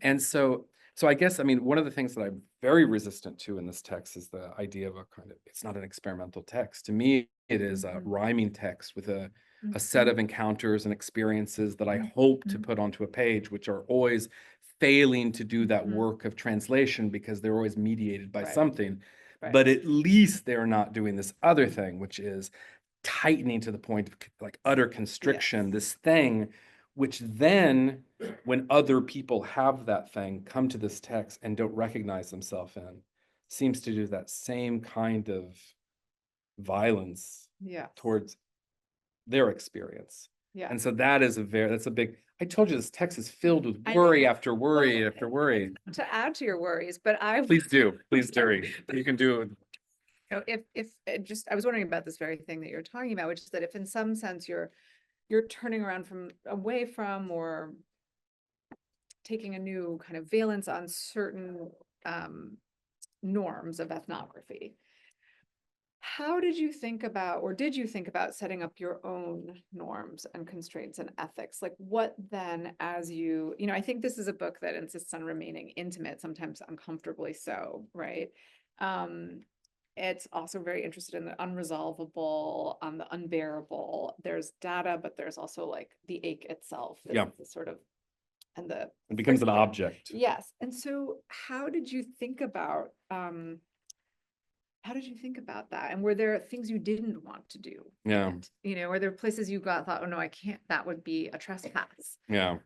And so I guess, I mean, one of the things that I'm very resistant to in this text is the idea of a kind of, it's not an experimental text. To me, it is a rhyming text with a set of encounters and experiences that I hope to put onto a page, which are always failing to do that work of translation because they're always mediated by something. But at least they're not doing this other thing, which is tightening to the point of like utter constriction, this thing, which then when other people have that thing come to this text and don't recognize themselves in, seems to do that same kind of violence towards their experience. And so that is that's a big, I told you this text is filled with worry after worry after worry.
To add to your worries, but
Please do. You can do it.
If I was wondering about this very thing that you're talking about, which is that if in some sense you're turning around away from or taking a new kind of valence on certain norms of ethnography, how did you think about, or did you think about setting up your own norms and constraints and ethics? Like what then, as I think this is a book that insists on remaining intimate, sometimes uncomfortably so, right? It's also very interested in the unresolvable, the unbearable. There's data, but there's also like the ache itself. The sort of, and the
it becomes an object.
Yes. And so how did you think about that? And were there things you didn't want to do?
Yeah.
Were there places you thought, oh no, I can't, that would be a trespass?
Yeah.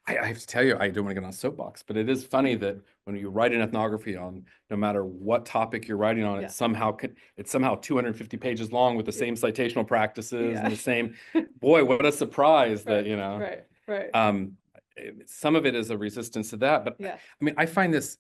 I have to tell you, I don't want to get on a soapbox, but it is funny that when you write an ethnography on, no matter what topic you're writing on, it's somehow 250 pages long with the same citational practices and the same, boy, what a surprise that,
Right.
some of it is a resistance to that, but
Yeah.
I mean, I find this,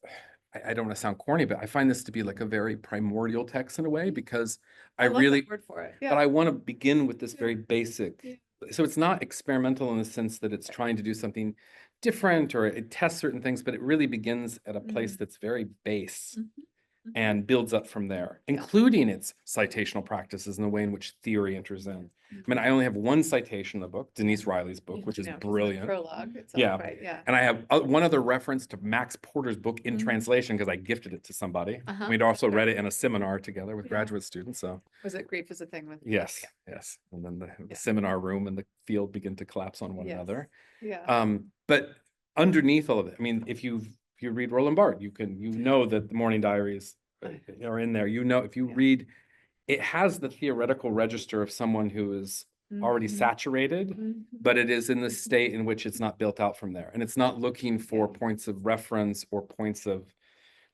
I don't want to sound corny, but I find this to be like a very primordial text in a way, because I
love that
really,
word for it.
but I want to begin with this very
Yeah.
basic. So it's not experimental in the sense that it's trying to do something different or it tests certain things, but it really begins at a place that's very base and builds up from there, including its citational practices and the way in which theory enters in. I mean, I only have one citation in the book, Denise Riley's book, which is brilliant.
Prologue.
Yeah.
Right. Yeah.
And I have one other reference to Max Porter's book in translation, because I gifted it to somebody. We'd also read it in a seminar together with graduate students. So
Was it Grief is a Thing with?
yes, yes. And then the seminar room and the field begin to collapse on one another.
Yeah.
But underneath all of it, I mean, if you read Roland Barthes, you know that the Morning Diaries are in there. You know, if you read, it has the theoretical register of someone who is already saturated, but it is in the state in which it's not built out from there. And it's not looking for points of reference or points of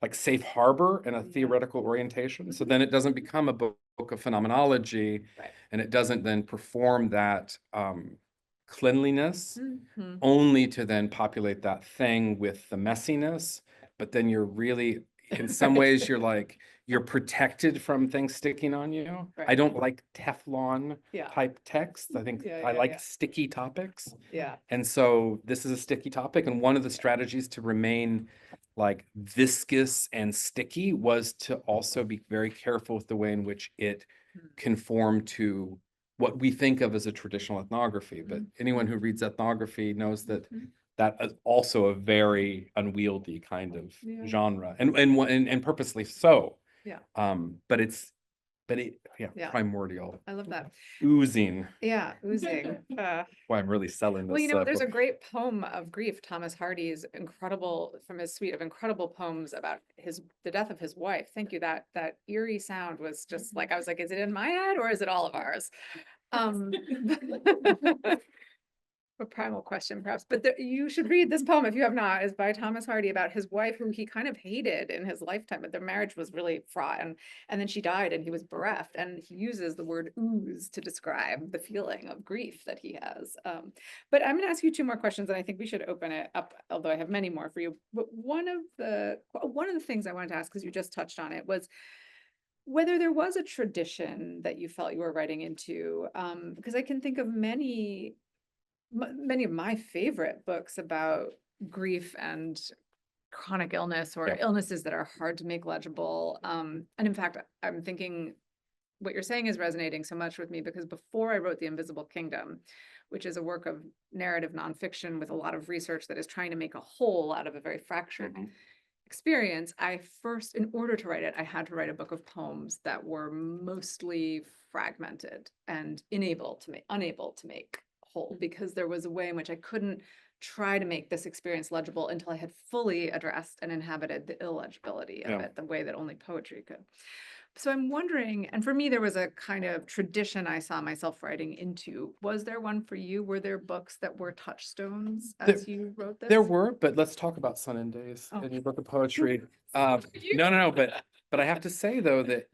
like safe harbor and a theoretical orientation. So then it doesn't become a book of phenomenology, and it doesn't then perform that cleanliness only to then populate that thing with the messiness. But then you're really, in some ways, you're like, you're protected from things sticking on you. I don't like Teflon type text. I think I like sticky topics.
Yeah.
And so this is a sticky topic. And one of the strategies to remain like viscous and sticky was to also be very careful with the way in which it conformed to what we think of as a traditional ethnography. But anyone who reads ethnography knows that that is also a very unwieldy kind of genre, and purposely so.
Yeah.
But primordial.
I love that.
Oozing.
Yeah, oozing.
Why I'm really selling this.
Well, you know, there's a
book.
great poem of grief, Thomas Hardy's incredible, from his suite of incredible poems about the death of his wife. Thank you. That eerie sound was just like, I was like, is it in my head or is it all of ours? A primal question, perhaps, but you should read this poem if you have not. Is by Thomas Hardy about his wife, who he kind of hated in his lifetime, but their marriage was really fraught, and then she died, and he was bereft, and he uses the word ooze to describe the feeling of grief that he has. But I'm going to ask you two more questions, and I think we should open it up, although I have many more for you. But one of the things I wanted to ask, because you just touched on it, was whether there was a tradition that you felt you were writing into, because I can think of many of my favorite books about grief and chronic illness or illnesses that are hard to make legible. And in fact, I'm thinking what you're saying is resonating so much with me, because before I wrote The Invisible Kingdom, which is a work of narrative nonfiction with a lot of research that is trying to make a whole out of a very fractured experience, in order to write it, I had to write a book of poems that were mostly fragmented and unable to make whole, because there was a way in which I couldn't try to make this experience legible until I had fully addressed and inhabited the illegibility of it, the way that only poetry could. So I'm wondering, and for me, there was a kind of tradition I saw myself writing into. Was there one for you? Were there books that were touchstones as you wrote this?
There were, but let's talk about Sun and Days in your book of poetry. No, but I have to say though that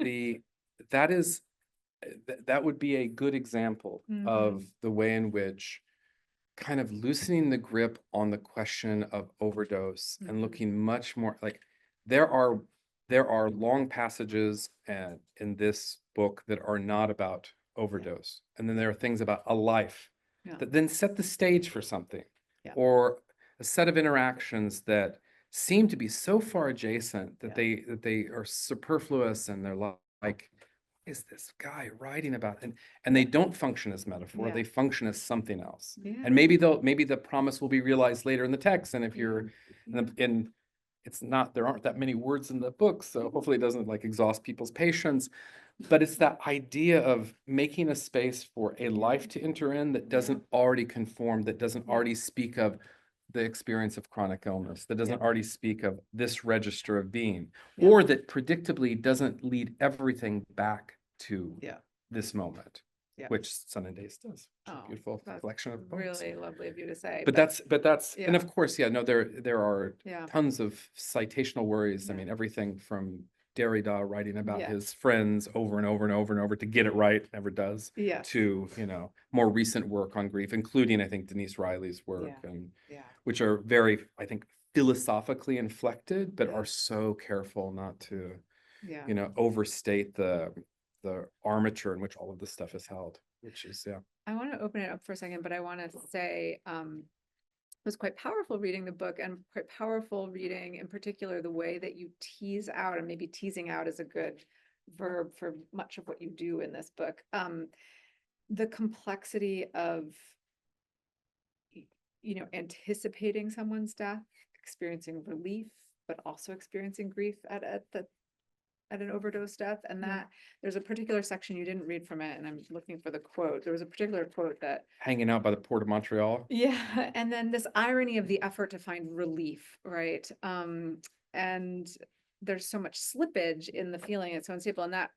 that would be a good example of the way in which kind of loosening the grip on the question of overdose and looking much more like there are long passages in this book that are not about overdose. And then there are things about a life that then set the stage for something or a set of interactions that seem to be so far adjacent that they are superfluous, and they're like, is this guy writing about it? And they don't function as metaphor, they function as something else. And maybe the promise will be realized later in the text. And if you're there aren't that many words in the book, so hopefully it doesn't like exhaust people's patience. But it's that idea of making a space for a life to enter in that doesn't already conform, that doesn't already speak of the experience of chronic illness, that doesn't already speak of this register of being, or that predictably doesn't lead everything back to this moment, which Sun and Days does. A beautiful collection of poems.
Really lovely of you to say.
But that's and of course, there are tons of citational worries. I mean, everything from Derrida writing about
Yeah.
his friends over and over and over and over to get it right, never does,
Yeah.
to, you know, more recent work on grief, including, I think, Denise Riley's work, and
Yeah.
which are very, I think, philosophically inflected, but
Yeah.
are so careful not to,
Yeah.
you know, overstate the armature in which all of this stuff is held, which is, yeah.
I want to open it up for a second, but I want to say, it was quite powerful reading the book, and quite powerful reading in particular the way that you tease out, and maybe teasing out is a good verb for much of what you do in this book. The complexity of, you know, anticipating someone's death, experiencing relief, but also experiencing grief at an overdose death. And that there's a particular section you didn't read from it, and I'm looking for the quote. There was a particular quote that
Hanging out by the port of Montreal.
yeah, and then this irony of the effort to find relief, right? And there's so much slippage in the feeling it's so unstable, and that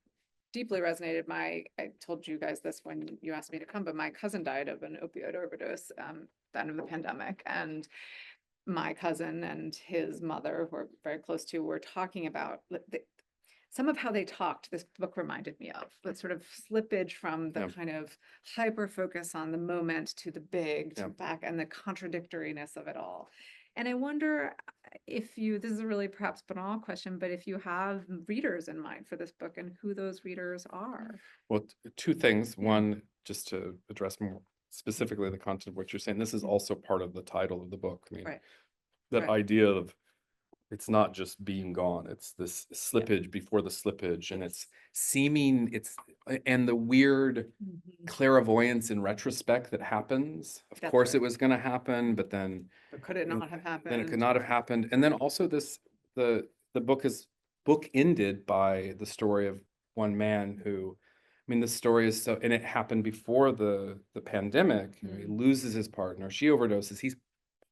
deeply resonated. I told you guys this when you asked me to come, but my cousin died of an opioid overdose, the end of the pandemic, and my cousin and his mother, who are very close to, were talking about some of how they talked. This book reminded me of that sort of slippage from the kind of hyper focus on the moment to the big, to back, and the contradictoriness of it all. And I wonder if you, this is a really perhaps banal question, but if you have readers in mind for this book and who those readers are.
Well, two things. One, just to address more specifically the content of what you're saying, this is also part of the title of the book. I mean, that idea of it's not just being gone, it's this slippage before the slippage, and it's seeming, and the weird clairvoyance in retrospect that happens. Of course it was going to happen, but then
could it not have happened?
Then it could not have happened. And then also the book is bookended by the story of one man who, I mean, the story is so, and it happened before the pandemic. You know, he loses his partner, she overdoses, he's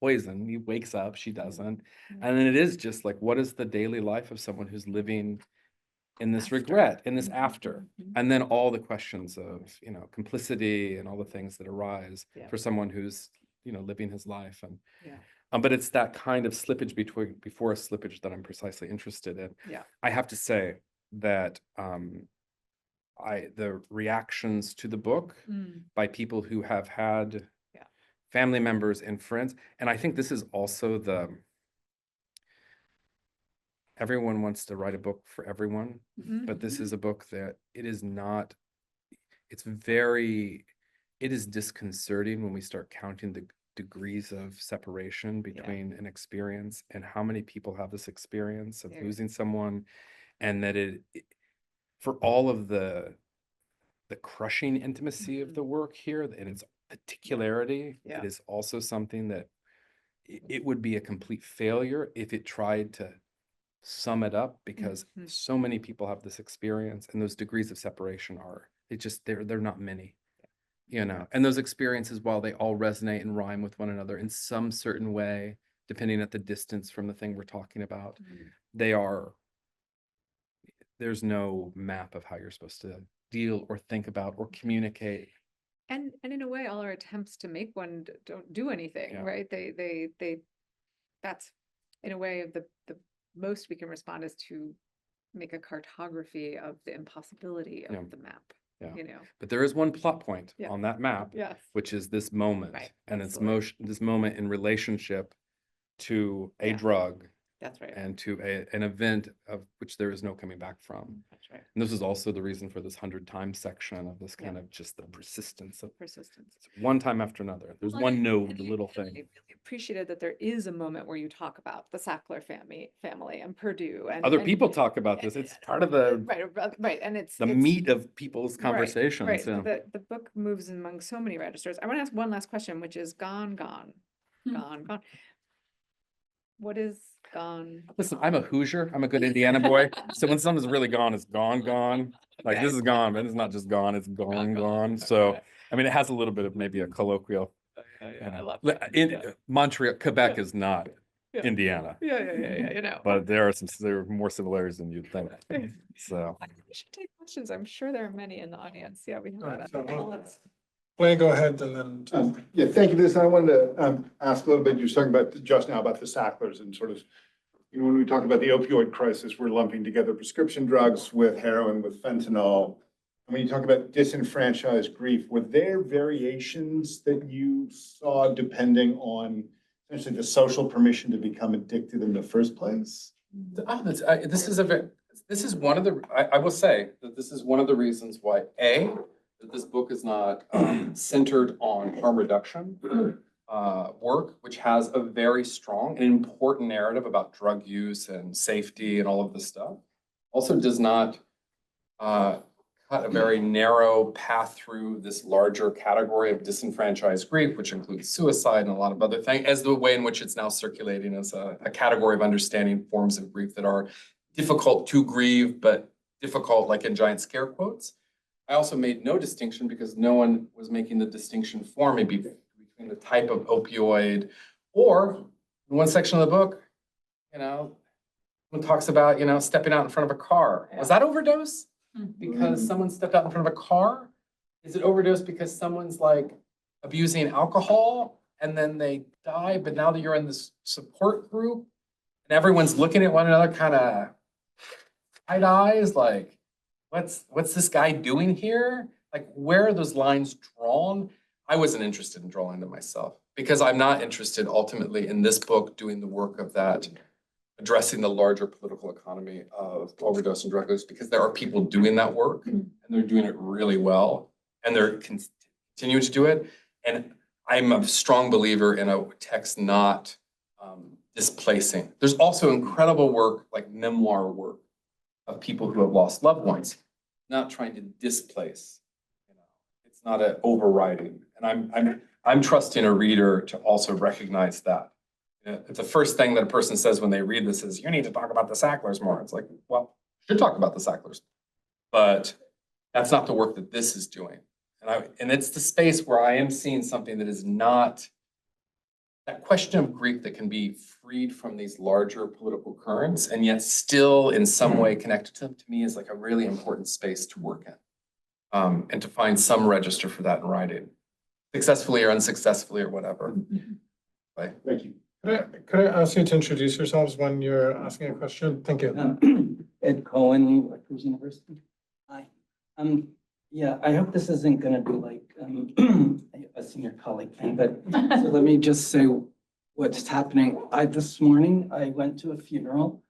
poisoned, he wakes up, she doesn't. And then it is just like, what is the daily life of someone who's living in this regret, in this after? And then all the questions of, you know, complicity and all the things that arise for someone who's, you know, living his life. And but it's that kind of slippage before a slippage that I'm precisely interested in. I have to say that the reactions to the book by people who have had family members and friends, and I think this is also everyone wants to write a book for everyone, but this is a book that it is disconcerting when we start counting the degrees of separation between an experience, and how many people have this experience of losing someone, and that for all of the crushing intimacy of the work here and its particularity, it is also something that it would be a complete failure if it tried to sum it up, because so many people have this experience, and those degrees of separation they're not many, you know. And those experiences, while they all resonate and rhyme with one another in some certain way, depending at the distance from the thing we're talking about, there's no map of how you're supposed to deal or think about or communicate.
And in a way, all our attempts to make one don't do anything, right? That's in a way of the most we can respond is to make a cartography of the impossibility of the map. You know,
but there is one plot point on that map, which is this moment, and it's this moment in relationship to a drug.
That's right.
And to an event of which there is no coming back from.
That's right.
And this is also the reason for this 100 times section of this kind of just the persistence of
persistence.
One time after another. There's one node, the little thing.
I really appreciated that there is a moment where you talk about the Sackler family and Purdue, and
other people talk about this. It's part of the
right, and it's
the meat of people's conversations.
Right. The book moves among so many registers. I want to ask one last question, which is gone. What is gone?
Listen, I'm a Hoosier. I'm a good Indiana boy. So when something's really gone, it's gone. Like this is gone, but it's not just gone, it's gone. So, I mean, it has a little bit of maybe a colloquial.
I love
that. In Montreal, Quebec is not Indiana.
Yeah, you know.
But there are more similarities than you'd think. So.
We should take questions. I'm sure there are many in the audience. Yeah, we have that.
Blaine, go ahead, and then.
Yeah, thank you for this. I wanted to ask a little bit, you were talking about just now about the Sacklers and sort of You know, when we talk about the opioid crisis, we're lumping together prescription drugs with heroin, with fentanyl. And when you talk about disenfranchised grief, were there variations that you saw depending on essentially the social permission to become addicted in the first place?
Oh, this is one of the, I will say that this is one of the reasons why, that this book is not centered on harm reduction work, which has a very strong and important narrative about drug use and safety and all of this stuff. Also does not cut a very narrow path through this larger category of disenfranchised grief, which includes suicide and a lot of other things, as the way in which it's now circulating as a category of understanding forms of grief that are difficult to grieve, but difficult, like in giant scare quotes. I also made no distinction because no one was making the distinction for me between the type of opioid, or in one section of the book, you know, one talks about, you know, stepping out in front of a car. Was that overdose? Because someone stepped out in front of a car? Is it overdose because someone's like abusing alcohol and then they die, but now that you're in this support group and everyone's looking at one another kind of side eyes, like, what's this guy doing here? Like, where are those lines drawn? I wasn't interested in drawing them myself because I'm not interested ultimately in this book doing the work of that, addressing the larger political economy of overdose and drug use, because there are people doing that work and they're doing it really well and they're continuing to do it. And I'm a strong believer in a text not displacing. There's also incredible work, like memoir work, of people who have lost loved ones, not trying to displace. You know, it's not an overriding. And I'm trusting a reader to also recognize that. If the first thing that a person says when they read this is, you need to talk about the Sacklers more, it's like, well, I should talk about the Sacklers, but that's not the work that this is doing. And it's the space where I am seeing something that is not that question of grief that can be freed from these larger political currents and yet still in some way connected to them, to me is like a really important space to work in. And to find some register for that in writing, successfully or unsuccessfully or whatever. Right.
Thank you.
Could I ask you to introduce yourselves when you're asking a question? Thank you.
Ed Cohen, Rutgers University. Hi. Yeah, I hope this isn't going to be like a senior colleague thing, but so let me just say what's happening. This morning I went to a funeral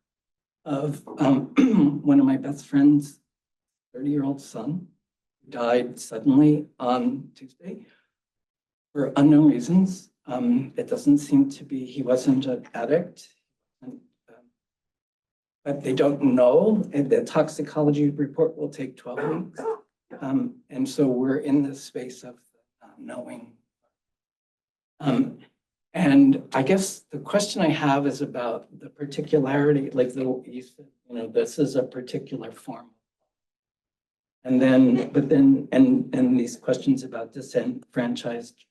of one of my best friend's 30-year-old son, who died suddenly on Tuesday for unknown reasons. It doesn't seem to be, he wasn't an addict, but they don't know. And the toxicology report will take 12 weeks. And so we're in this space of not knowing. And I guess the question I have is about the particularity, like you said, you know, this is a particular form. And then, but then, and these questions about disenfranchised,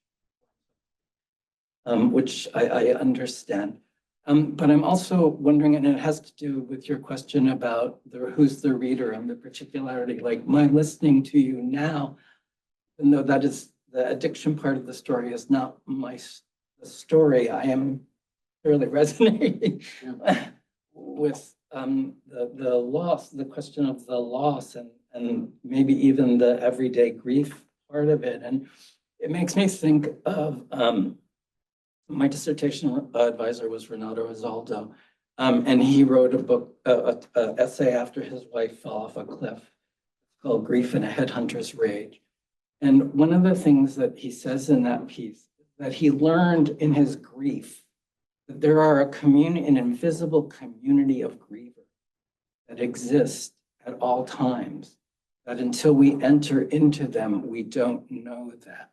which I understand. But I'm also wondering, and it has to do with your question about who's the reader and the particularity, like my listening to you now, even though that is the addiction part of the story is not the story, I am fairly resonating with the loss, the question of the loss and maybe even the everyday grief part of it. And it makes me think of, my dissertation advisor was Renato Rizaldo, and he wrote a book, an essay after his wife fell off a cliff called Grief and a Headhunter's Rage. And one of the things that he says in that piece, that he learned in his grief, that there are an invisible community of grievers that exist at all times, that until we enter into them, we don't know that.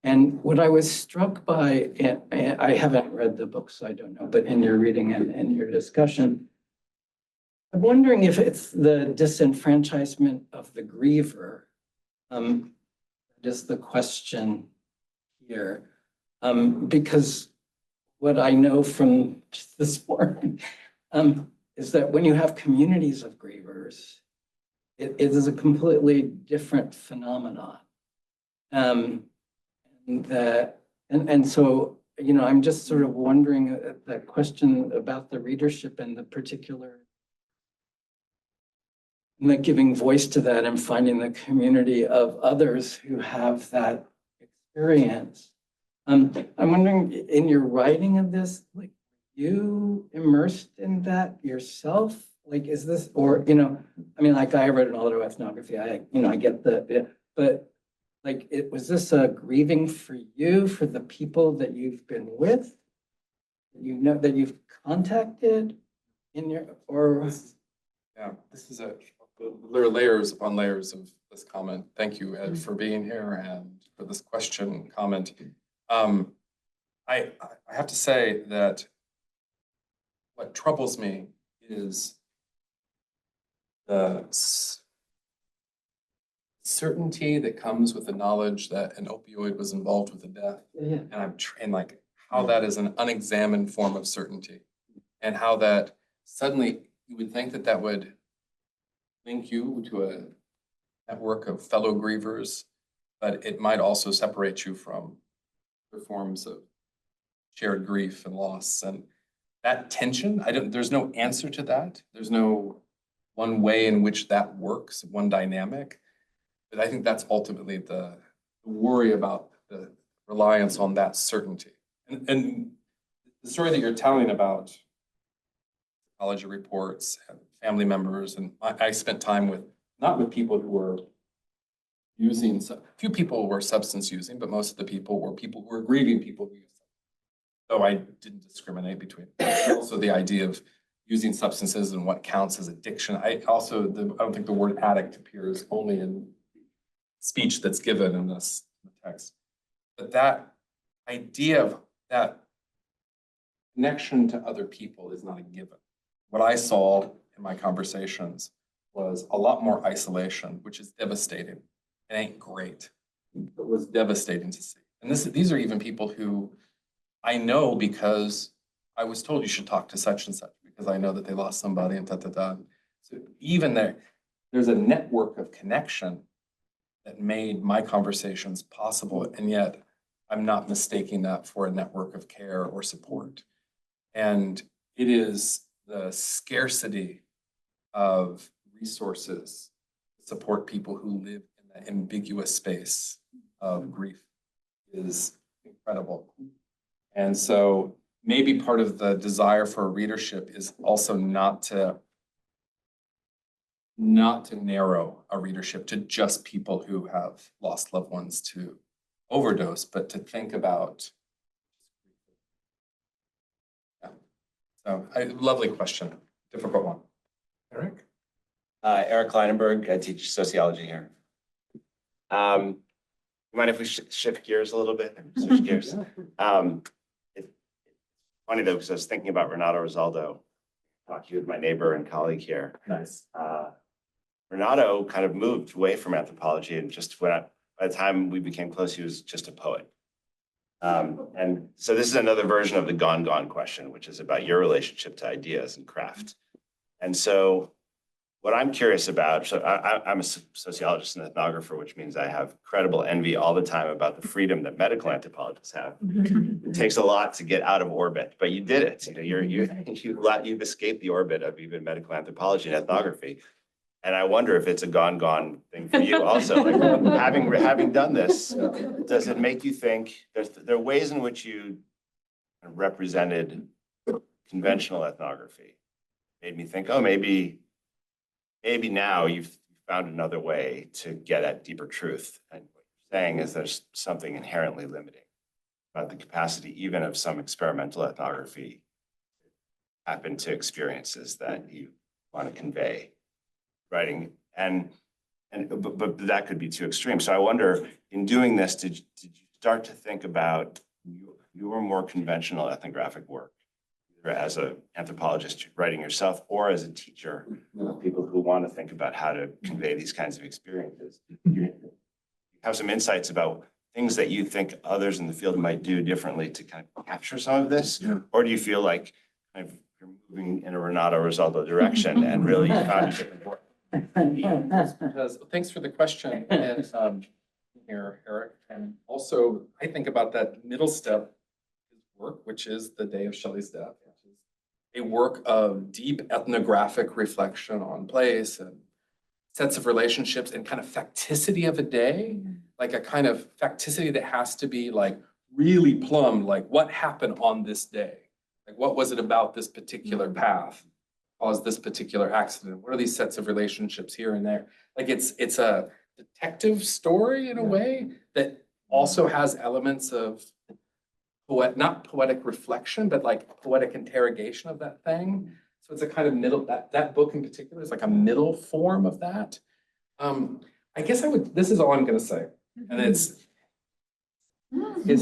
And what I was struck by, I haven't read the book, so I don't know, but in your reading and in your discussion, I'm wondering if it's the disenfranchisement of the griever that is the question here. Because what I know from just this morning is that when you have communities of grievers, it is a completely different phenomenon. And so you know, I'm just sort of wondering that question about the readership and the particular, like giving voice to that and finding the community of others who have that experience. I'm wondering, in your writing of this, like, you immersed in that yourself? Like, is this, or, you know, I mean, like, I read an autoethnography, I get but like, was this a grieving for you, for the people that you've been with? You know, that you've contacted in your, or?
Yeah, this is there are layers upon layers of this comment. Thank you, Ed, for being here and for this question, comment. I have to say that what troubles me is the certainty that comes with the knowledge that an opioid was involved with the death.
Yeah.
And like how that is an unexamined form of certainty, and how that suddenly you would think that that would link you to a network of fellow grievers, but it might also separate you from the forms of shared grief and loss. And that tension, there's no answer to that. There's no one way in which that works, one dynamic. But I think that's ultimately the worry about the reliance on that certainty. And the story that you're telling about psychology reports and family members, and I spent time with, not with people who were using, few people were substance using, but most of the people were grieving people who used them. So I didn't discriminate between. Also the idea of using substances and what counts as addiction. I don't think the word addict appears only in speech that's given in this text. But that idea of that connection to other people is not a given. What I saw in my conversations was a lot more isolation, which is devastating. It ain't great. It was devastating to see. And these are even people who I know because I was told you should talk to such and such because I know that they lost somebody and da. So even there's a network of connection that made my conversations possible, and yet I'm not mistaking that for a network of care or support. And it is the scarcity of resources to support people who live in that ambiguous space of grief is incredible. And so maybe part of the desire for readership is also not to narrow a readership to just people who have lost loved ones to overdose, but to think about. Yeah. So, lovely question, difficult one. Eric?
Eric Kleinenberg, I teach sociology here. Mind if we shift gears a little bit? Switch gears. It's funny though, because I was thinking about Renato Rosaldo, talking with my neighbor and colleague here.
Nice.
Renato kind of moved away from anthropology, and just by the time we became close, he was just a poet. And so this is another version of the gone question, which is about your relationship to ideas and craft. And so what I'm curious about, so I'm a sociologist and ethnographer, which means I have credible envy all the time about the freedom that medical anthropologists have. It takes a lot to get out of orbit, but you did it. You know, you've escaped the orbit of even medical anthropology and ethnography. And I wonder if it's a gone thing for you also. Like, having done this, does it make you think there are ways in which you represented conventional ethnography? Made me think, oh, maybe now you've found another way to get at deeper truth. And what you're saying is there's something inherently limiting about the capacity even of some experimental ethnography to tap into experiences that you want to convey. Writing but that could be too extreme. So I wonder, in doing this, did you start to think about your more conventional ethnographic work, either as an anthropologist writing yourself or as a teacher, people who want to think about how to convey these kinds of experiences? You have some insights about things that you think others in the field might do differently to kind of capture some of this, or do you feel like kind of you're moving in a Renato Rosaldo direction and really found a different work?
Because thanks for the question, and here, Eric. And also, I think about that middle step is work, which is The Day of Shelley's Death, which is a work of deep ethnographic reflection on place and sets of relationships and kind of facticity of a day, like a kind of facticity that has to be like really plumbed, like what happened on this day? Like what was it about this particular path caused this particular accident? What are these sets of relationships here and there? Like it's a detective story in a way that also has elements of not poetic reflection, but like poetic interrogation of that thing. So it's a kind of middle, that book in particular is like a middle form of that. I guess this is all I'm gonna say. And is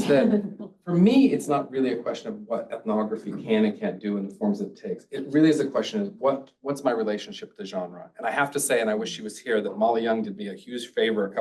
that for me, it's not really a question of what ethnography can and can't do in the forms it takes. It really is a question of what's my relationship to the genre? And I have to say, and I wish she was here, that Molly Young did me a huge favor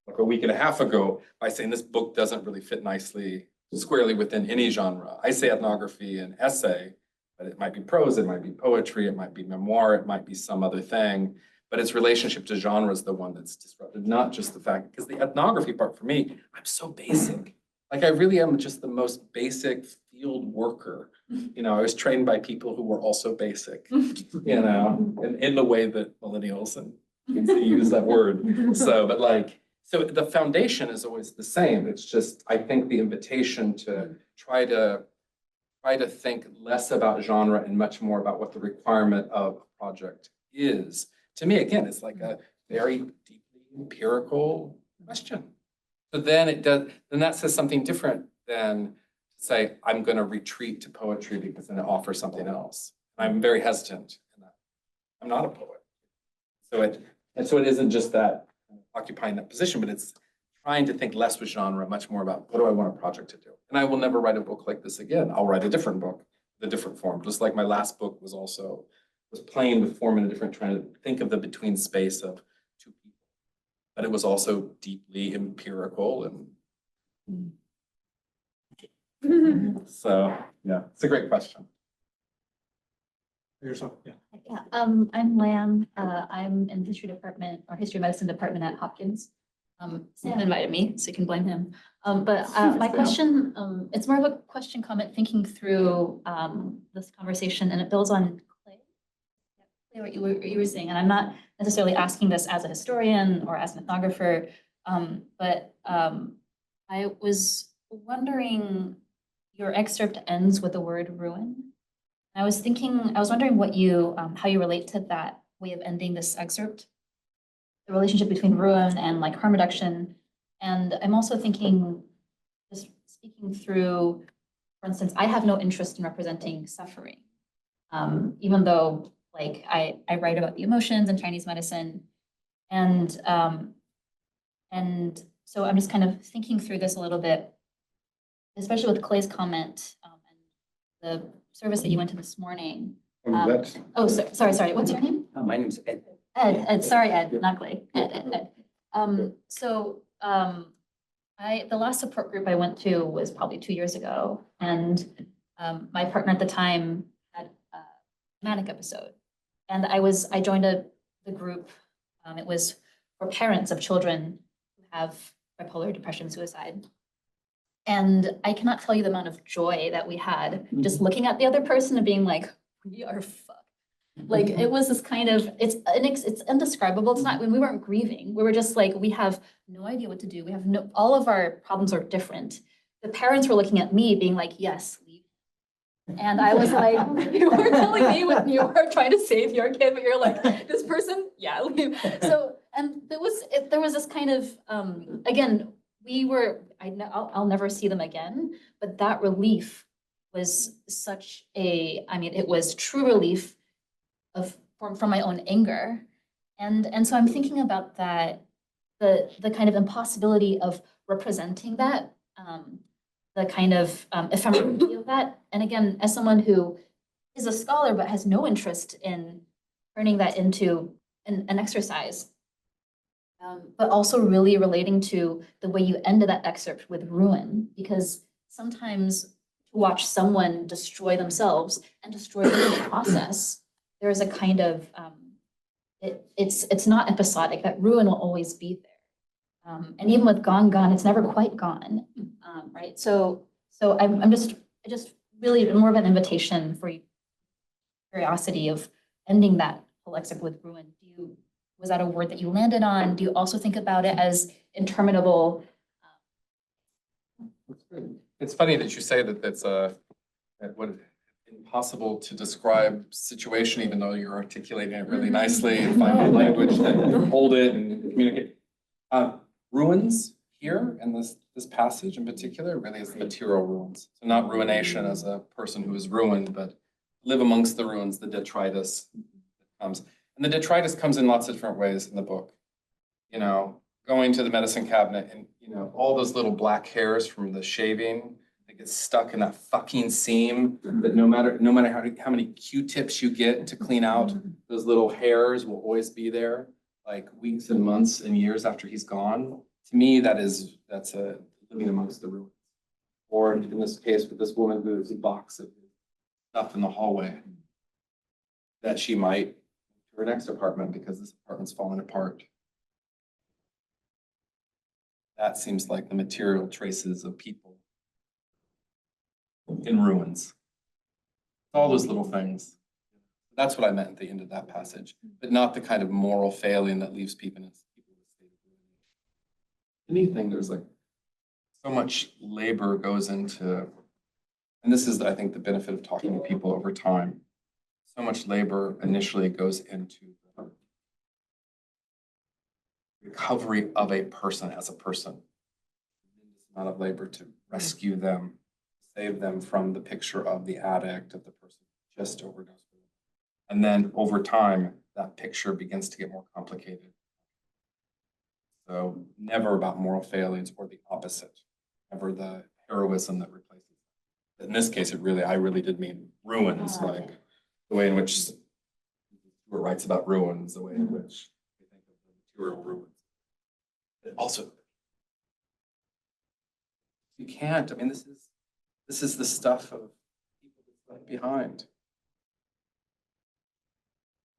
like a week and a half ago by saying this book doesn't really fit nicely squarely within any genre. I say ethnography and essay, but it might be prose, it might be poetry, it might be memoir, it might be some other thing. But its relationship to genre is the one that's disrupted, not just the fact, because the ethnography part for me, I'm so basic. Like I really am just the most basic field worker. You know, I was trained by people who were also basic, you know, in the way that millennials and use that word. So, but like, so the foundation is always the same. It's just, I think the invitation to try to think less about genre and much more about what the requirement of a project is. To me, again, it's like a very deeply empirical question. So then that says something different than say, I'm going to retreat to poetry because then it offers something else. I'm very hesitant in that. I'm not a poet. So it isn't just that occupying that position, but it's trying to think less with genre, much more about what do I want a project to do? And I will never write a book like this again. I'll write a different book, with a different form. Just like my last book was playing with form in a different, trying to think of the between space of two people. But it was also deeply empirical and so yeah, it's a great question.
Yourself, yeah.
Yeah, I'm Lam. I'm in the history department or history medicine department at Hopkins. Sam invited me, so you can blame him. But my question, it's more of a question comment thinking through this conversation, and it builds on Clay, what you were saying. And I'm not necessarily asking this as a historian or as an ethnographer, but I was wondering, your excerpt ends with the word ruin. I was wondering what how you relate to that way of ending this excerpt, the relationship between ruin and like harm reduction. And I'm also thinking, just speaking through, for instance, I have no interest in representing suffering, even though like I write about the emotions in Chinese medicine. And so I'm just kind of thinking through this a little bit, especially with Clay's comment and the service that you went to this morning. Sorry. What's your name?
My name's Ed.
Ed. Sorry, Ed, not Clay. Ed. The last support group I went to was probably 2 years ago, and my partner at the time had a manic episode, and I joined the group. It was for parents of children who have bipolar depression, suicide. And I cannot tell you the amount of joy that we had just looking at the other person and being like, we are fucked. Like it was this kind of, it's indescribable. It's not, when we weren't grieving, we were just like, we have no idea what to do. We have all of our problems are different. The parents were looking at me being like, yes, leave. And I was like, you were telling me when you were trying to save your kid, but you're like, this person, yeah, leave. So, and there was this kind of, again, I'll never see them again, but that relief was it was true relief from my own anger. And so I'm thinking about that, the kind of impossibility of representing that, the kind of ephemerality of that. And again, as someone who is a scholar but has no interest in turning that into an exercise, but also really relating to the way you ended that excerpt with ruin, because sometimes to watch someone destroy themselves and destroy the process, there is a kind of, it's not episodic, that ruin will always be there. And even with gone, it's never quite gone, right? So So I just really more of an invitation for curiosity of ending that lexic with ruin. Was that a word that you landed on? Do you also think about it as interminable?
It's funny that you say that impossible to describe situation, even though you're articulating it really nicely and finding language that can hold it and communicate. Ruins here in this passage in particular really is the material ruins. So not ruination as a person who is ruined, but live amongst the ruins, the detritus that comes. And the detritus comes in lots of different ways in the book. You know, going to the medicine cabinet and, you know, all those little black hairs from the shaving that get stuck in that fucking seam, that no matter how many Q-tips you get to clean out, those little hairs will always be there, like weeks and months and years after he's gone. To me, that's a living amongst the ruins. Or in this case, with this woman who has a box of stuff in the hallway that she might to her next apartment because this apartment's falling apart. That seems like the material traces of people in ruins. All those little things. That's what I meant at the end of that passage, but not the kind of moral failing that leaves people in a state of ruination. Anything, there's like so much labor goes into, and this is, I think, the benefit of talking to people over time. So much labor initially goes into the recovery of a person as a person. Tremendous amount of labor to rescue them, save them from the picture of the addict, of the person who just overdosed. And then over time, that picture begins to get more complicated. So never about moral failings or the opposite, never the heroism that replaces it. In this case, I really did mean ruins, like the way in which Stewart writes about ruins, the way in which we think of the material ruins. But also, you can't, I mean, this is the stuff of people that's left behind.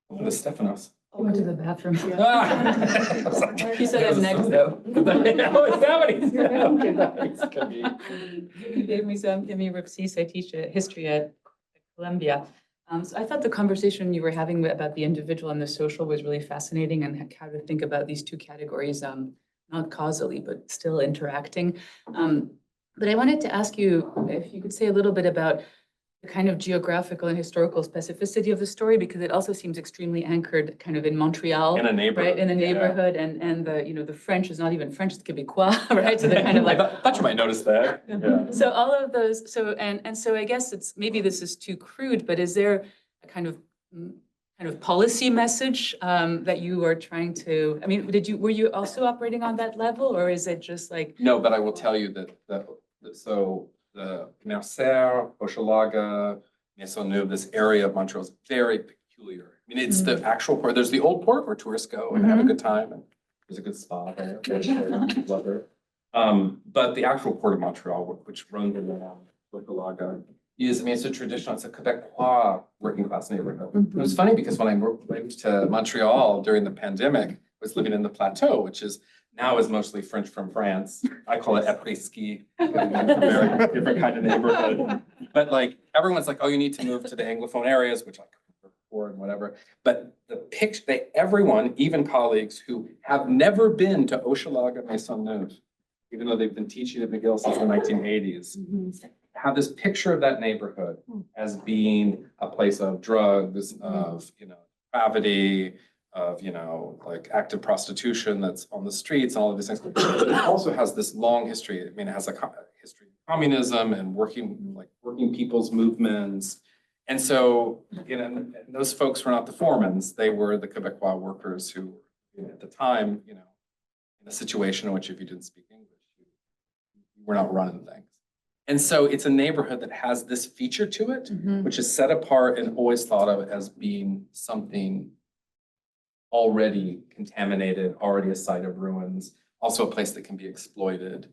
The Stephanos.
I went to the bathroom.
He
said it next, though. You gave me some, give me Ripsis. I teach history at Columbia. So I thought the conversation you were having about the individual and the social was really fascinating, and how to think about these two categories, not causally, but still interacting. But I wanted to ask you if you could say a little bit about the kind of geographical and historical specificity of the story, because it also seems extremely anchored kind of in Montreal.
In a neighborhood.
Right, in a neighborhood, and the, you know, the French is not even French, it's Quebecois, right? So they're kind of like.
I thought you might notice that. Yeah.
So all of those, and so I guess it's, maybe this is too crude, but is there a kind of policy message that you are trying to, I mean, were you also operating on that level, or is it just like?
No, but I will tell you that so the Mercer, Hochelaga, Maisonneuve, this area of Montreal is very peculiar. I mean, it's the actual port. There's the old port where tourists go and have a good time, and there's a good spa there. Love it. But the actual port of Montreal, which runs around Hochelaga, is, I mean, it's a traditional, it's a Quebecois working class neighborhood. It was funny because when I moved to Montreal during the pandemic, I was living in the Plateau, which is now is mostly French from France. I call it après-ski, a very different kind of neighborhood. But like, everyone's like, oh, you need to move to the Anglophone areas, which I could before and whatever. But the picture, everyone, even colleagues who have never been to Hochelaga Maisonneuve, even though they've been teaching at McGill since the 1980s, have this picture of that neighborhood as being a place of drugs, of, you know, depravity, of, you know, like active prostitution that's on the streets and all of these things. But it also has this long history. I mean, it has a history of communism and working people's movements. And so, you know, those folks were not the foremans. They were the Quebecois workers who, you know, at the time, you know, in a situation in which if you didn't speak English, you were not running things. And so it's a neighborhood that has this feature to it, which is set apart and always thought of as being something already contaminated, already a site of ruins, also a place that can be exploited.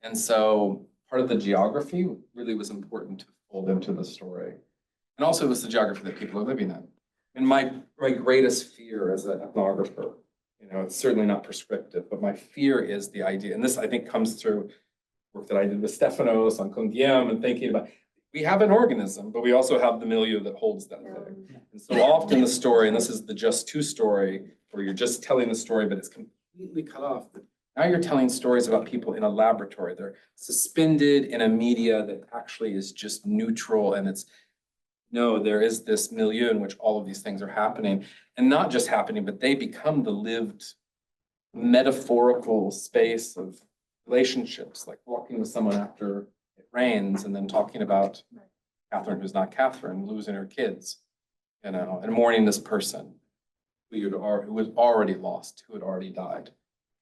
And so part of the geography really was important to fold into the story. And also it was the geography that people are living in. And my greatest fear as an ethnographer, you know, it's certainly not prescriptive, but my fear is the idea, and this I think comes through work that I did with Stefanos on Condiem and thinking about, we have an organism, but we also have the milieu that holds that thing. And so often the story, and this is the just two story, where you're just telling the story, but it's completely cut off. Now you're telling stories about people in a laboratory. They're suspended in a media that actually is just neutral, and it's, no, there is this milieu in which all of these things are happening, and not just happening, but they become the lived metaphorical space of relationships, like walking with someone after it rains and then talking about Catherine, who's not Catherine, losing her kids, and mourning this person who was already lost, who had already died,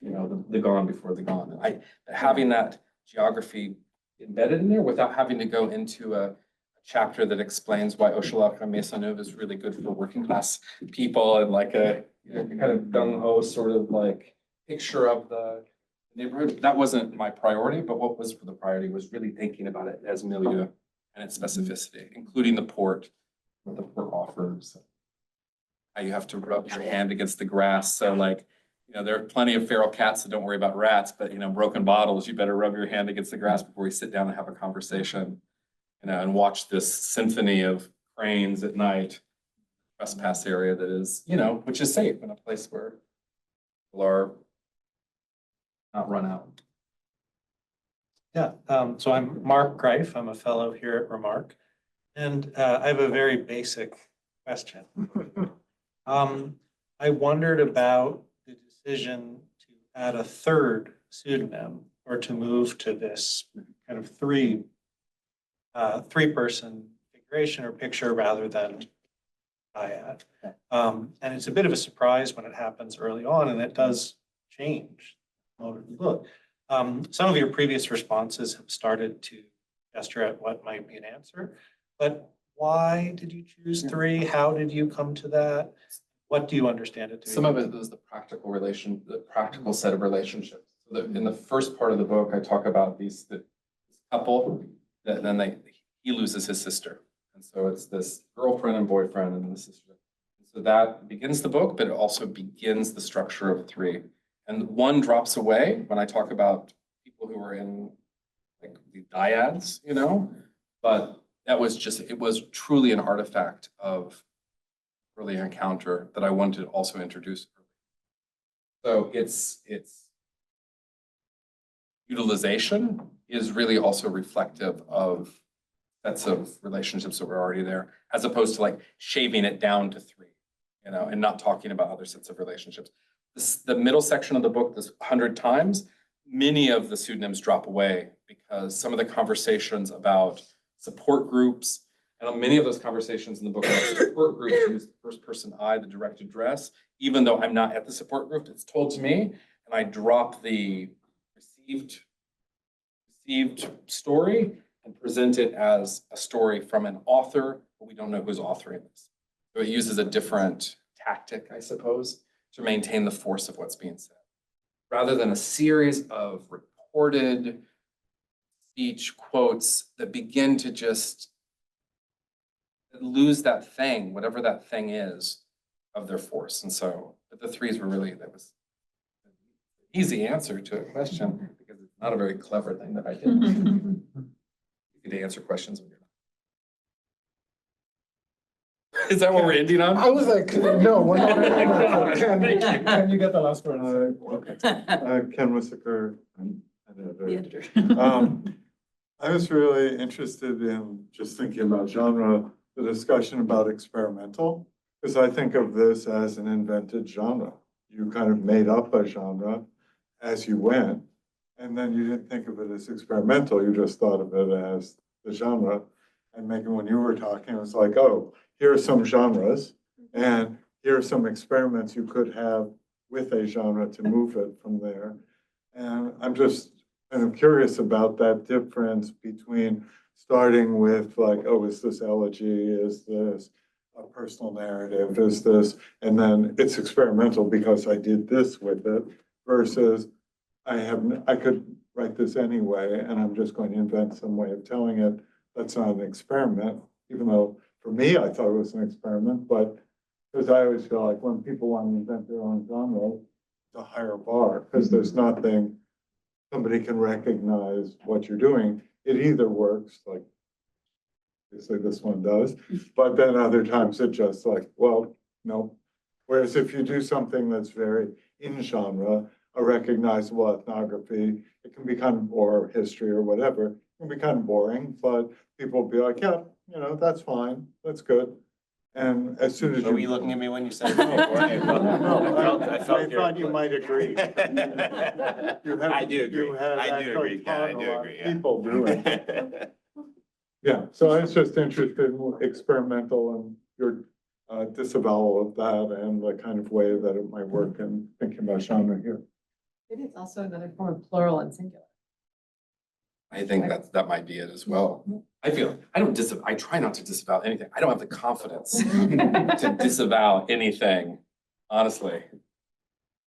the gone before the gone. And having that geography embedded in there without having to go into a chapter that explains why Hochelaga Maisonneuve is really good for working class people, and like a kind of gung-ho sort of like picture of the neighborhood. That wasn't my priority, but what was the priority was really thinking about it as milieu and its specificity, including the port, what the port offers, how you have to rub your hand against the grass. So like, there are plenty of feral cats that don't worry about rats, but broken bottles, you better rub your hand against the grass before you sit down and have a conversation, and watch this symphony of cranes at night, trespass area that is, which is safe in a place where people are not run out.
Yeah, so I'm Mark Greif. I'm a fellow here at Remark. And I have a very basic question. I wondered about the decision to add a third pseudonym, or to move to this kind of three-person configuration or picture rather than dyad. And it's a bit of a surprise when it happens early on, and it does change the mode of the book. Some of your previous responses have started to gesture at what might be an answer, but why did you choose three? How did you come to that? What do you understand it to be?
Some of it was the practical set of relationships. So in the first part of the book, I talk about this couple that then he loses his sister. And so it's this girlfriend and boyfriend and then the sister. So that begins the book, but it also begins the structure of three. And one drops away when I talk about people who are in like the dyads, but it was truly an artifact of early encounter that I wanted to also introduce. So its utilization is really also reflective of sets of relationships that were already there, as opposed to like shaving it down to three, and not talking about other sets of relationships. The middle section of the book, this 100 times, many of the pseudonyms drop away because some of the conversations about support groups, and many of those conversations in the book about support groups use the first person I, the direct address, even though I'm not at the support group, it's told to me, and I drop the received story and present it as a story from an author, but we don't know who's authoring this. So it uses a different tactic, I suppose, to maintain the force of what's being said, rather than a series of reported speech quotes that begin to just lose that thing, whatever that thing is, of their force. And so, but the threes were really, that was an easy answer to a question because it's not a very clever thing that I did. You could answer questions when you're not. Is that what we're ending on?
I was like, no, one more. Can you get the last word?
Ken Wissaker,
The editor.
I was really interested in just thinking about genre, the discussion about experimental, because I think of this as an invented genre. You kind of made up a genre as you went, and then you didn't think of it as experimental, you just thought of it as the genre. And Meghan, when you were talking, it was like, oh, here are some genres, and here are some experiments you could have with a genre to move it from there. And I'm just kind of curious about that difference between starting with like, oh, is this elegy? Is this a personal narrative? Is this, and then it's experimental because I did this with it, versus I could write this anyway, and I'm just going to invent some way of telling it. That's not an experiment, even though for me, I thought it was an experiment, but because I always feel like when people want to invent their own genre, it's a higher bar because there's nothing somebody can recognize what you're doing, it either works, like obviously this one does, but then other times it just like, well, no. Whereas if you do something that's very in genre, a recognizable ethnography, it can be kind of, or history or whatever, it can be kind of boring, but people will be like, yeah, you know, that's fine, that's good. And as soon as
Were you
you.
looking at me when you said that?
I thought you might agree.
I do agree.
You have
I do
actually
agree. Yeah, I
taught a
do
lot of
agree. Yeah.
people do it. Yeah, so I was just interested in experimental and your disavowal of that and the kind of way that it might work in thinking about genre here.
Maybe it's also another form of plural and singular.
I think that might be it as well. I feel, I try not to disavow anything. I don't have the confidence to disavow anything, honestly.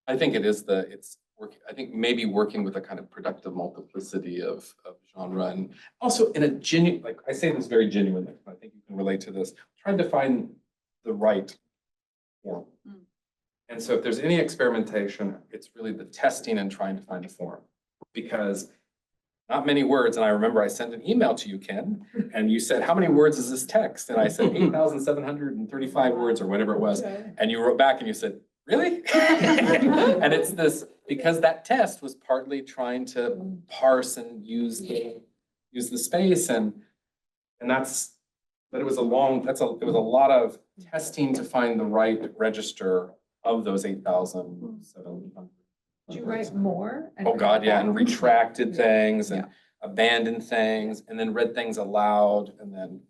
I think it's work, I think maybe working with a kind of productive multiplicity of genre and also in a genuine, like I say this very genuinely, I think you can relate to this, trying to find the right form. And so if there's any experimentation, it's really the testing and trying to find a form. Because not many words, and I remember I sent an email to you, Ken, and you said, how many words is this text? And I said 8,735 words or whatever it was. And you wrote back and you said, really? And it's this, because that test was partly trying to parse and use the space and that's, but it was a long, it was a lot of testing to find the right register of those 8,700.
Did you write more?
Oh, God, yeah, and retracted things and abandoned things and then read things aloud and then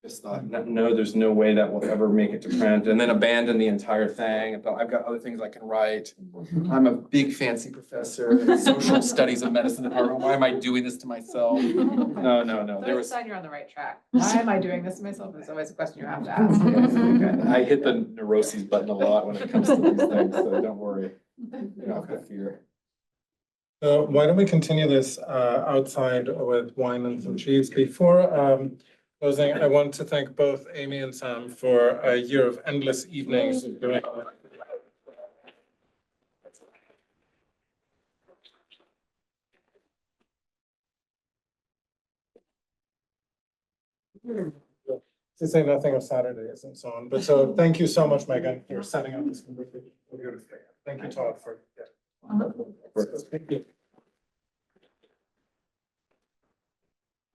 just thought, no, there's no way that will ever make it to print, and then abandoned the entire thing. And thought, I've got other things I can write. I'm a big fancy professor in social studies of medicine department. Why am I doing this to myself? No.
So
There
it's a
was,
sign you're on the right track. Why am I doing this to myself? It's always a question you have to ask.
I hit the neuroses button a lot when it comes to these things, so don't worry. You don't have to fear.
So why don't we continue this outside with wine and some cheese? Before closing, I want to thank both Amy and Sam for a year of endless evenings of doing. To say nothing of Saturdays and so on. But so thank you so much, Meghan, for setting up this conversation. Thank you, Todd, for. Thank you.